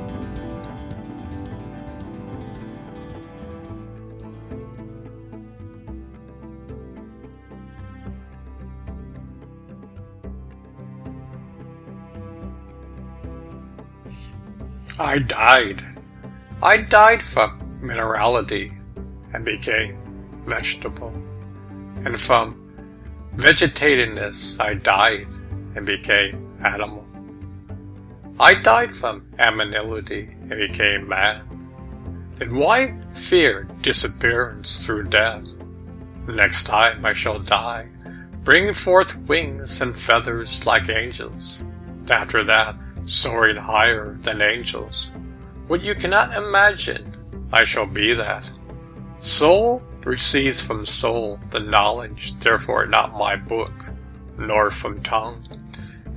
I died. I died from minerality and became vegetable. And from vegetativeness I died and became animal. I died from amenality and became man. Then why fear disappearance through death? Next time I shall die, bring forth wings and feathers like angels. After that, soaring higher than angels. What you cannot imagine, I shall be that. Soul receives from soul the knowledge, therefore not my book, nor from tongue.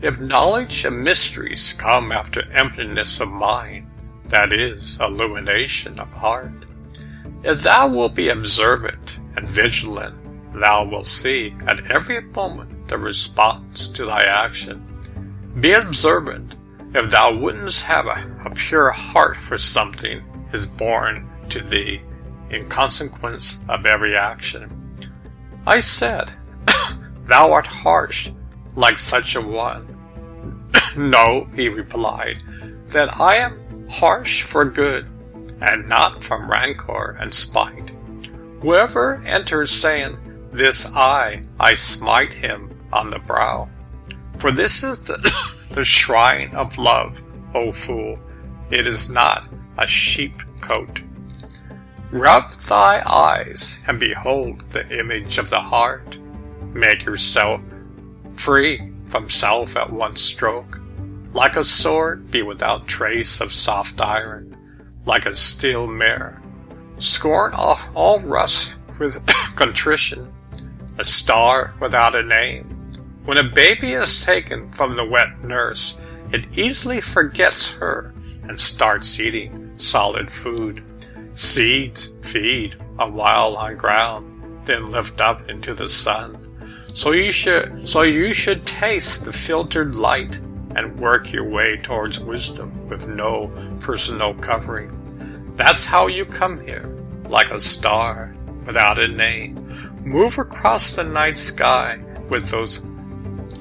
If knowledge and mysteries come after emptiness of mind, that is illumination of heart. If thou wilt be observant and vigilant, thou wilt see at every moment the response to thy action. Be observant. If thou wouldn't have a pure heart for something is born to thee in consequence of every action. I said, thou art harsh like such a one. No, he replied, that I am harsh for good, and not from rancor and spite. Whoever enters saying, this I smite him on the brow. For this is the shrine of love, O fool. It is not a sheep coat. Rub thy eyes and behold the image of the heart. Make yourself free from self at one stroke. Like a sword, be without trace of soft iron. Like a steel mirror, scorn off all rust with contrition. A star without a name. When a baby is taken from the wet nurse, it easily forgets her and starts eating solid food. Seeds feed a while on ground, then lift up into the sun. So you should taste the filtered light and work your way towards wisdom with no personal covering. That's how you come here, like a star without a name. Move across the night sky with those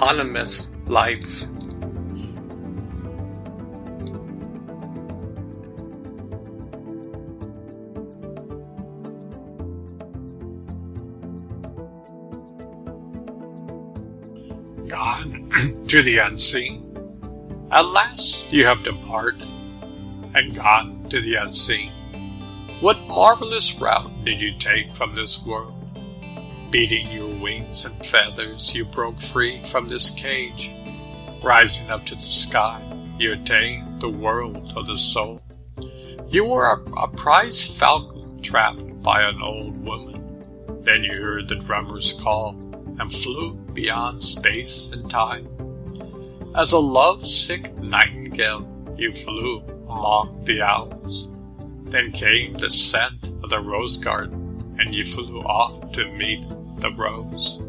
ominous lights. Gone to the unseen. At last you have departed and gone to the unseen. What marvelous route did you take from this world? Beating your wings and feathers, you broke free from this cage. Rising up to the sky, you attained the world of the soul. You were a prize falcon trapped by an old woman. Then you heard the drummer's call and flew beyond space and time. As a love-sick nightingale, you flew among the owls. Then came the scent of the rose garden, and you flew off to meet the rose.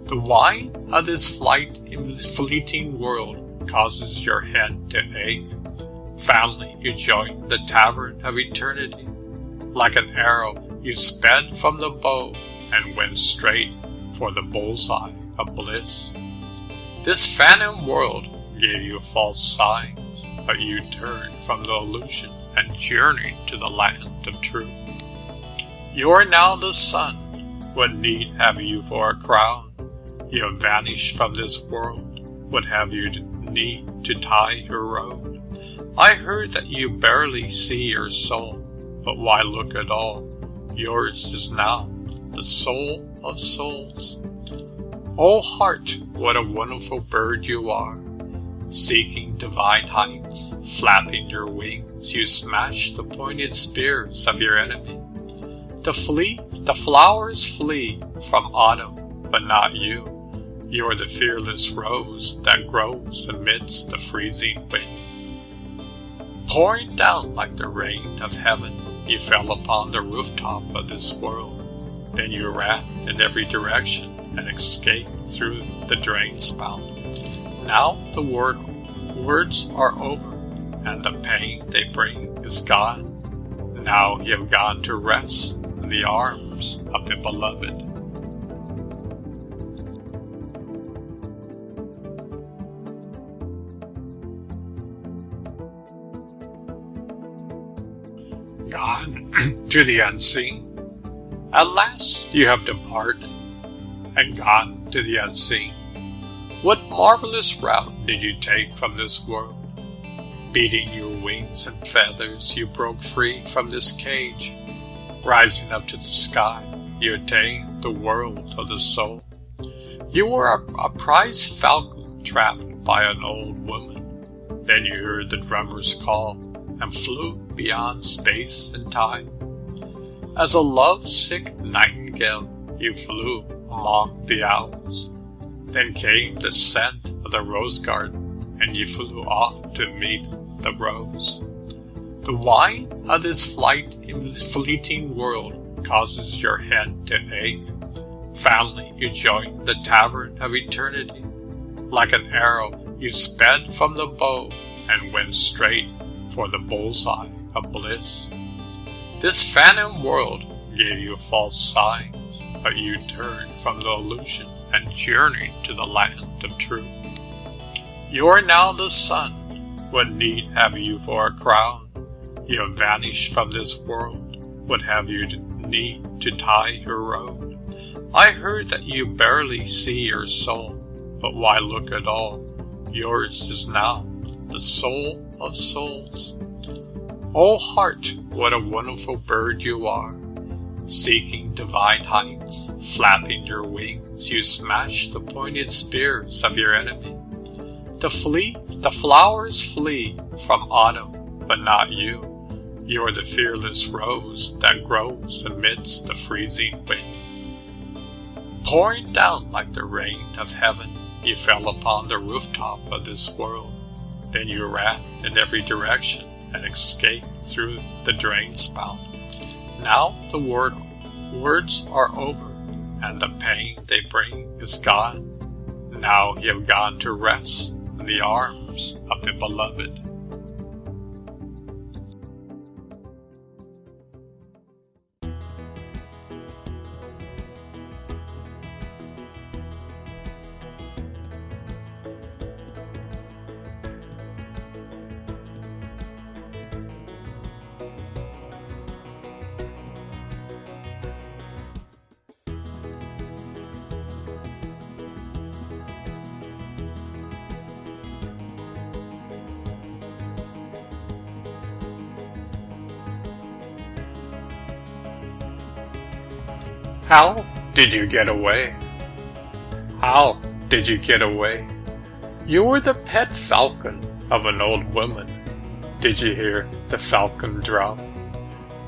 The wine of this flight in this fleeting world causes your head to ache. Finally, you joined the tavern of eternity. Like an arrow, you sped from the bow and went straight for the bullseye of bliss. This phantom world gave you false signs, but you turned from the illusion and journeyed to the land of truth. You are now the sun. What need have you for a crown? You have vanished from this world. What have you need to tie your road. I heard that you barely see your soul, but why look at all? Yours is now the soul of souls. O heart, what a wonderful bird you are. Seeking divine heights, flapping your wings, you smash the pointed spears of your enemy. The flowers flee from autumn, but not you. You're the fearless rose that grows amidst the freezing wind. Pouring down like the rain of heaven, you fell upon the rooftop of this world. Then you ran in every direction and escaped through the drain spout. Now the words are over, and the pain they bring is gone. Now you have gone to rest in the arms of the beloved. Gone to the unseen. At last you have departed and gone to the unseen. What marvelous route did you take from this world? Beating your wings and feathers, you broke free from this cage. Rising up to the sky, you attained the world of the soul. You were a prize falcon trapped by an old woman. Then you heard the drummer's call and flew beyond space and time. As a lovesick nightingale, you flew among the owls. Then came the scent of the rose garden, and you flew off to meet the rose. The whine of this fleeting world causes your head to ache. Finally, you joined the tavern of eternity. Like an arrow, you sped from the bow and went straight for the bullseye of bliss. This phantom world gave you false signs, but you turned from the illusion and journeyed to the land of truth. You are now the sun. What need have you for a crown? You have vanished from this world. What have you need to tie your road? I heard that you barely see your soul, but why look at all? Yours is now the soul of souls. O heart, what a wonderful bird you are. Seeking divine heights, flapping your wings, you smash the pointed spears of your enemy. The flowers flee from autumn, but not you. You're the fearless rose that grows amidst the freezing wind. Pouring down like the rain of heaven, you fell upon the rooftop of this world. Then you ran in every direction and escaped through the drain spout. Now the words are over, and the pain they bring is gone. Now you have gone to rest in the arms of the beloved. How did you get away? How did you get away? You were the pet falcon of an old woman. Did you hear the falcon drum?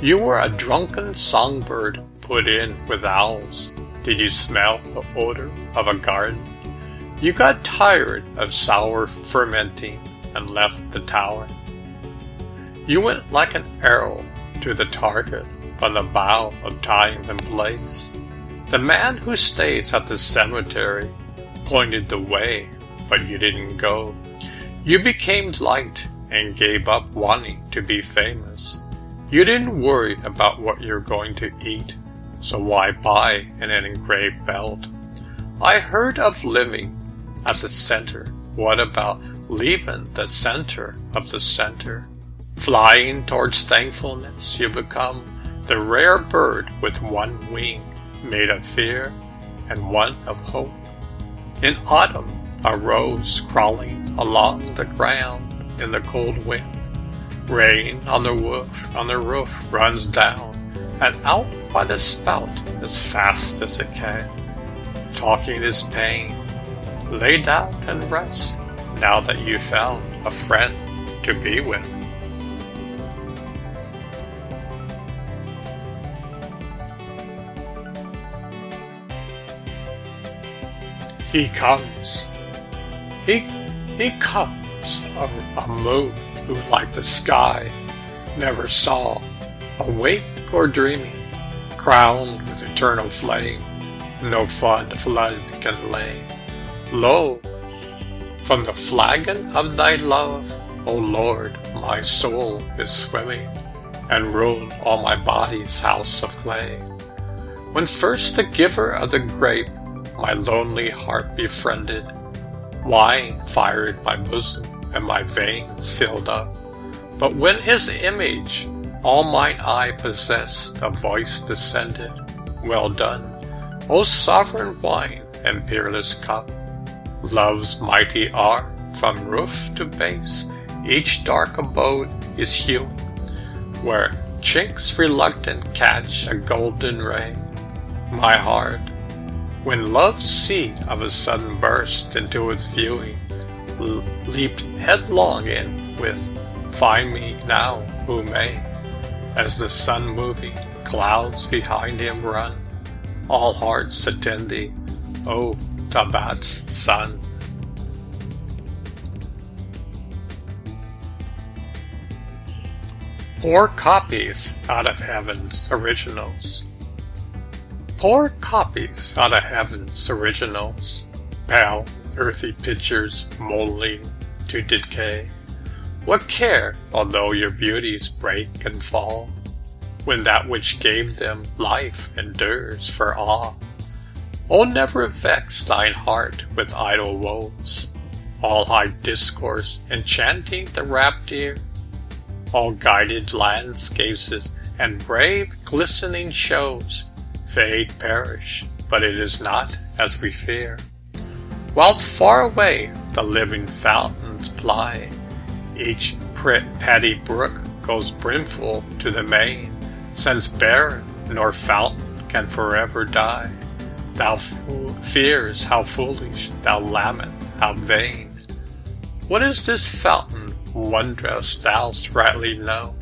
You were a drunken songbird put in with owls. Did you smell the odor of a garden? You got tired of sour fermenting and left the tower. You went like an arrow to the target on the bow of time and place. The man who stays at the cemetery pointed the way, but you didn't go. You became light and gave up wanting to be famous. You didn't worry about what you're going to eat, so why buy an engraved belt? I heard of living at the center. What about leaving the center of the center? Flying towards thankfulness, you become the rare bird with one wing, made of fear and one of hope. In autumn, a rose crawling along the ground in the cold wind. Rain on the roof runs down and out by the spout as fast as it can. Talking is pain. Lay down and rest now that you found a friend to be with. He comes. He comes, a moon who like the sky never saw, awake or dreaming, crowned with eternal flame, no flood can lay. Lo, from the flagon of thy love, O Lord, my soul is swimming, and ruled all my body's house of clay. When first the giver of the grape my lonely heart befriended, wine fired my bosom and my veins filled up. But when his image all mine eye possessed, a voice descended, well done, O sovereign wine and peerless cup. Love's mighty arm from roof to base, each dark abode is hewn, where chinks reluctant catch a golden ray. My heart, when love's seed of a sudden burst into its viewing, leaped headlong in with, find me now who may, as the sun moving, clouds behind him run, all hearts attend thee, O Tabat's son. Poor copies out of heaven's originals. Poor copies out of heaven's originals, pale, earthy pictures molding to decay. What care, although your beauties break and fall, when that which gave them life endures for awe? O never vex thine heart with idle woes, all high discourse enchanting the rapt ear, all guided landscapes and brave glistening shows fade, perish, but it is not as we fear. Whilst far away the living fountains ply, each petty brook goes brimful to the main, since barren nor fountain can forever die. Thou fears how foolish, thou lament how vain. What is this fountain, wondrous thou'st rightly know?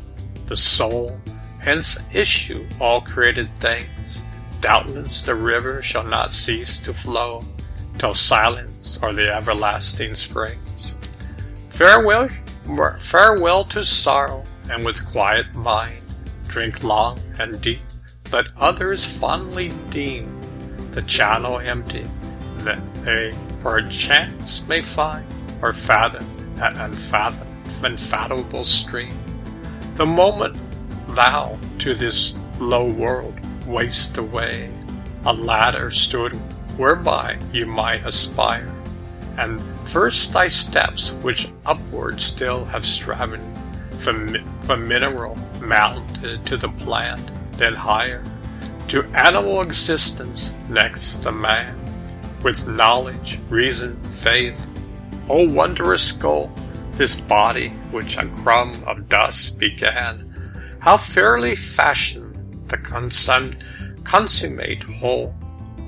The soul, hence issue all created things. Doubtless the river shall not cease to flow, till silence are the everlasting springs. Farewell to sorrow, and with quiet mind, drink long and deep, let others fondly deem the channel empty, that they perchance may find, or fathom that unfathomable stream. The moment thou to this low world waste away, a ladder stood whereby you might aspire, and first thy steps which upward still have striven, from mineral mounted to the plant, then higher to animal existence, next to man, with knowledge, reason, faith. O wondrous goal, this body which a crumb of dust began, how fairly fashioned the consummate whole,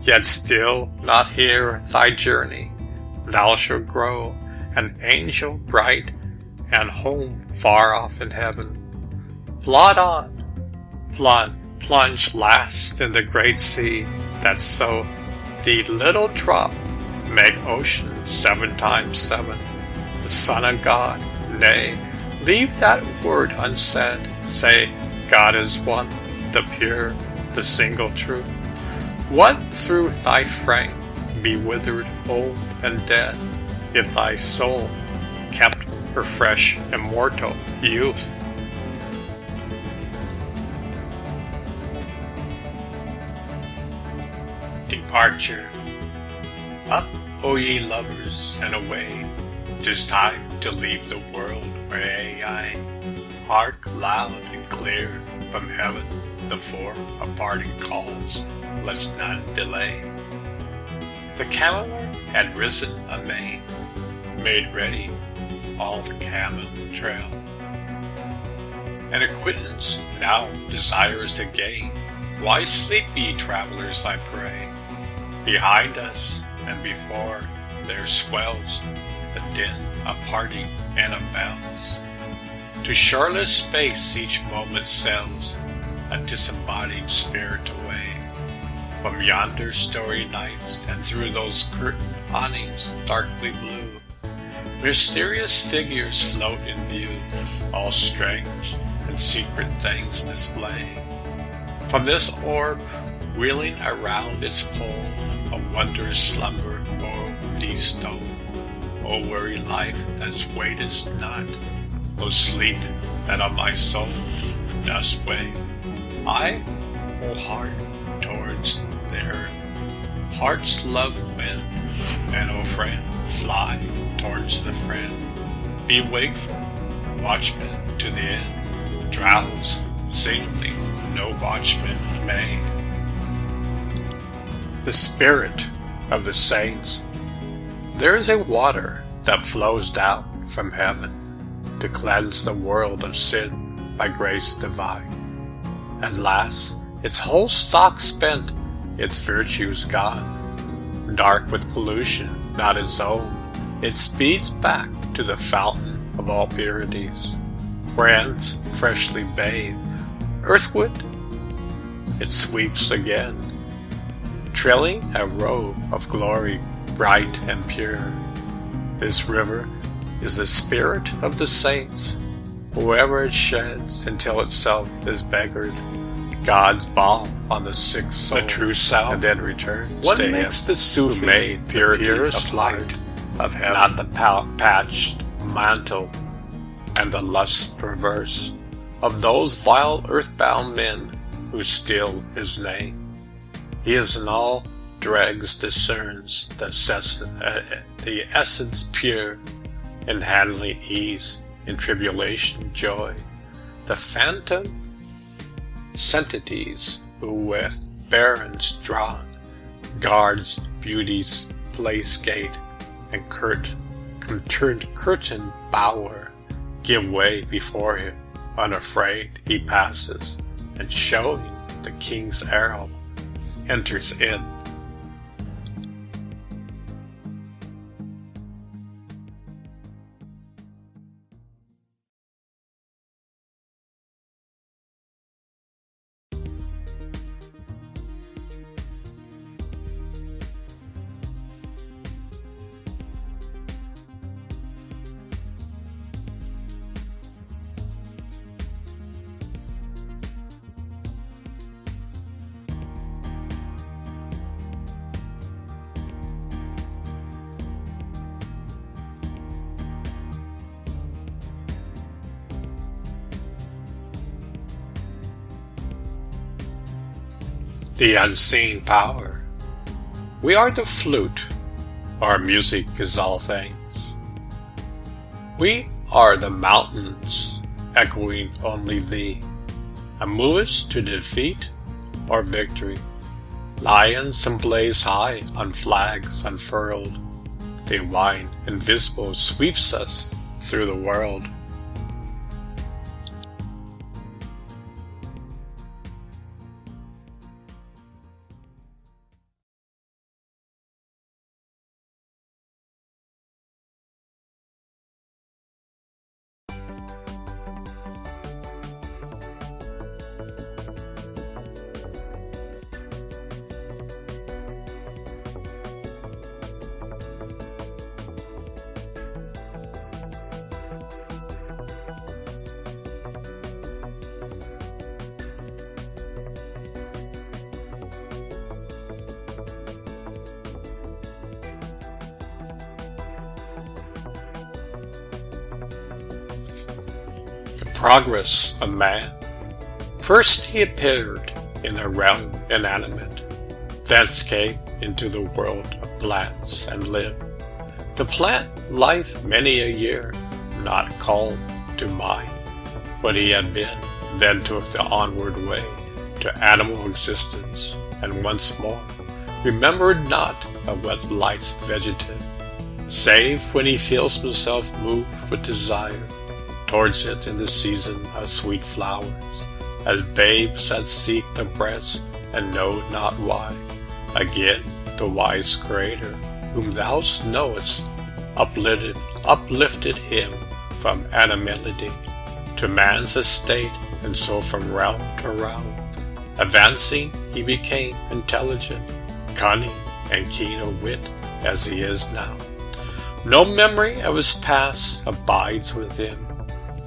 yet still not here thy journey, thou shalt grow an angel bright, and home far off in heaven. Plod on, plunge last in the great sea, that so the little drop make ocean 7 times 7. The Son of God, nay, leave that word unsaid, say, God is one, the pure, the single truth. What through thy frame be withered, old, and dead, if thy soul kept her fresh, immortal youth? Departure. Up, O ye lovers, and away. 'Tis time to leave the world where I hark loud and clear from heaven the form of parting calls. Let's not delay. The cameler had risen amain, made ready all the camel trail. And acquittance now desires to gain. Why sleep ye, travelers, I pray? Behind us and before there swells the din of party and of bells. To shoreless space each moment sails a disembodied spirit away from yonder starry nights, and through those curtained awnings darkly blue mysterious figures float in view, all strange and secret things display. From this orb, wheeling around its pole, a wondrous slumber o'er thee stole. O weary life that waitest not, O sleep that on my soul dost weigh. I, O heart, towards the earth, heart's love wend, and O friend, fly towards the friend. Be wakeful, watchman to the end. Drowse singly, no watchman may. The spirit of the saints. There is a water that flows down from heaven to cleanse the world of sin by grace divine. At last, its whole stock spent, its virtues gone, dark with pollution not its own, it speeds back to the fountain of all purities, whence, freshly bathed, earthward, it sweeps again, trailing a robe of glory bright and pure. This river is the spirit of the saints, wherever it sheds until itself is beggared, God's balm on the sick soul, the true self, and then returns. What makes the Sufi made purity of light of heaven, not the patched mantle and the lust perverse of those vile earthbound men who steal his name. He is in all dregs discerns the essence pure, in handling ease, in tribulation joy. The phantom sentities who with barons drawn guards beauty's place gate, and curtain bower give way before him. Unafraid he passes, and showing the king's herald enters in. The unseen power. We are the flute, our music is all things. We are the mountains, echoing only thee, and move us to defeat or victory. Lions emblaze high on flags unfurled, the wine invisible sweeps us through the world. Progress of man. First he appeared in the realm inanimate, thence came into the world of plants and lived. The plant life many a year, not called to mind what he had been, then took the onward way to animal existence, and once more remembered not of what life's vegetative save when he feels himself moved with desire towards it in the season of sweet flowers, as babes that seek the breast and know not why. Again, the wise Creator, whom thou knowest, uplifted him from animality to man's estate, and so from realm to realm. Advancing, he became intelligent, cunning, and keen of wit as he is now. No memory of his past abides with him,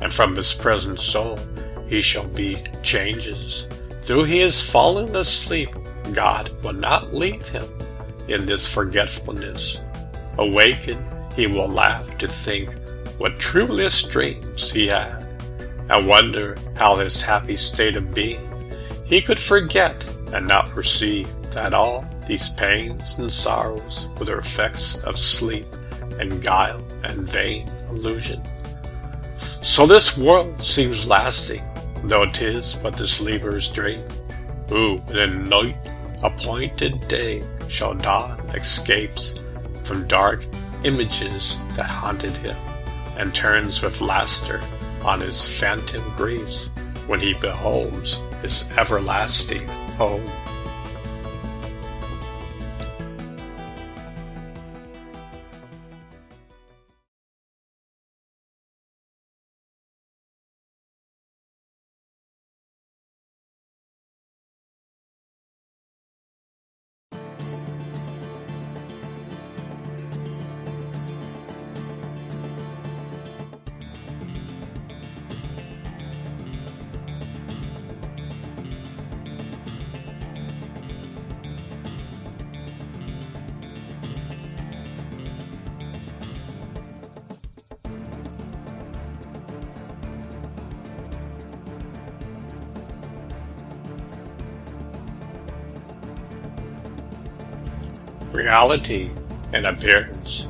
and from his present soul he shall be changes. Though he is fallen asleep, God will not leave him in this forgetfulness. Awakened, he will laugh to think what trueless dreams he had, and wonder how his happy state of being he could forget and not perceive that all these pains and sorrows were the effects of sleep and guile and vain illusion. So this world seems lasting, though 'tis but the sleeper's dream, who in a night appointed day shall dawn, escapes from dark images that haunted him, and turns with laughter on his phantom griefs when he beholds his everlasting home. Reality and appearance.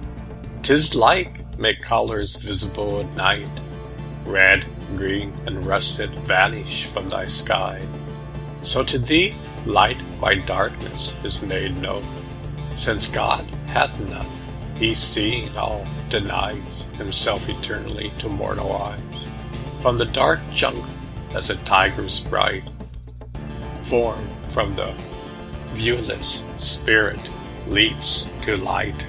'Tis like make colors visible at night. Red, green, and russet vanish from thy sky. So to thee light by darkness is made known. Since God hath none, he seeing all denies himself eternally to mortal eyes. From the dark jungle as a tiger's bright form from the viewless spirit leaps to light.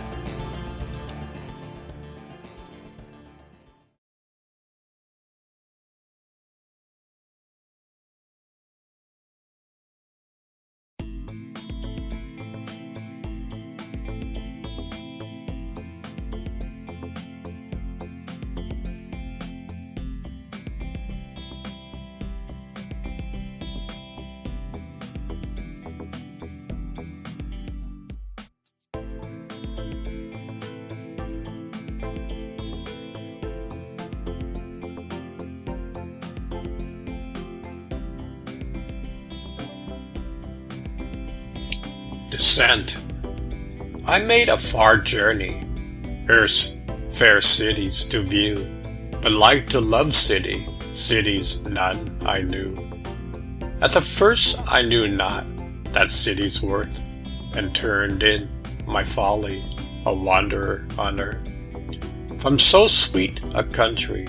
Descent. I made a far journey, earth's fair cities to view, but like to love cities none I knew. At the first I knew not that city's worth, and turned in my folly a wanderer on earth. From so sweet a country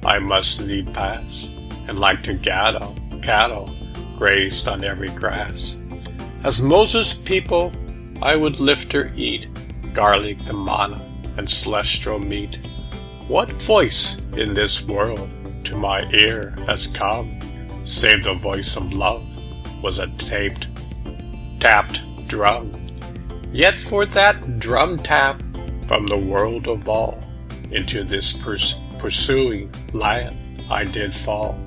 I must need pass, and like to cattle grazed on every grass. As Moses' people, I would lift or eat garlic, the manna, and celestial meat. What voice in this world to my ear has come, save the voice of love was a tapped drum? Yet for that drum tap from the world of all into this pursuing land I did fall.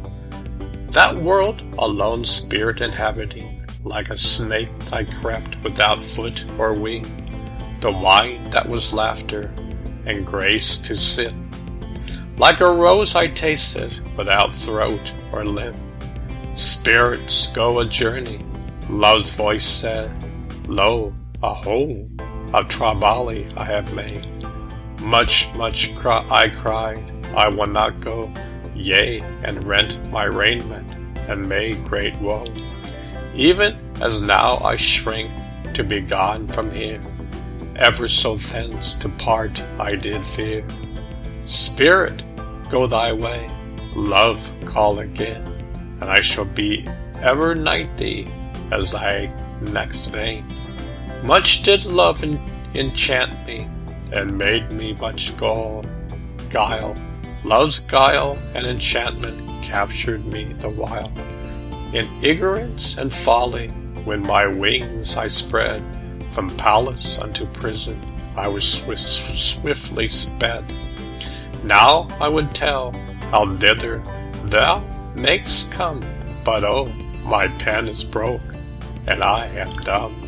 That world a lone spirit inhabiting, like a snake I crept without foot or wing. The wine that was laughter, and grace to sit. Like a rose I tasted, without throat or lip. Spirits go a journey, love's voice said, lo, a home of travail I have made. Much I cried, I will not go, yea, and rent my raiment, and made great woe. Even as now I shrink to be gone from him, ever so thence to part I did fear. Spirit, go thy way, love call again, and I shall be ever knight thee as thy next vein. Much did love enchant me, and made me much guile. Love's guile and enchantment captured me the while. In ignorance and folly, when my wings I spread, from palace unto prison I was swiftly sped. Now I would tell how thither thou may'st come, but oh, my pen is broke, and I am dumb.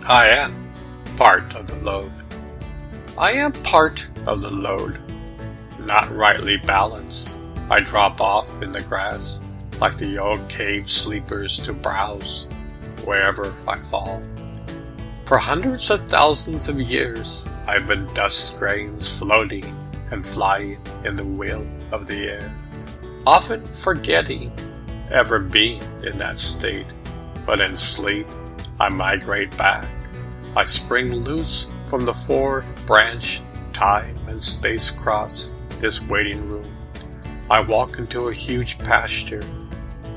I am part of the load. I am part of the load. Not rightly balanced, I drop off in the grass like the old cave sleepers to browse wherever I fall. For hundreds of thousands of years, I've been dust grains floating and flying in the wheel of the air, often forgetting ever being in that state, but in sleep I migrate back. I spring loose from the four-branch time and space cross this waiting room. I walk into a huge pasture.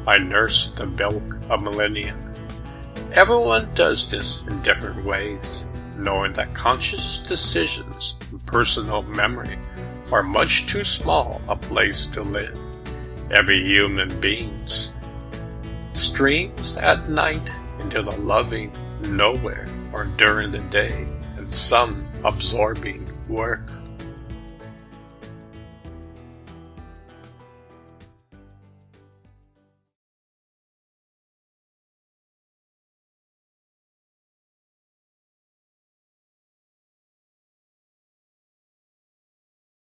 I nurse the milk of millennia. Everyone does this in different ways, knowing that conscious decisions and personal memory are much too small a place to live. Every human being streams at night into the loving nowhere or during the day in some absorbing work.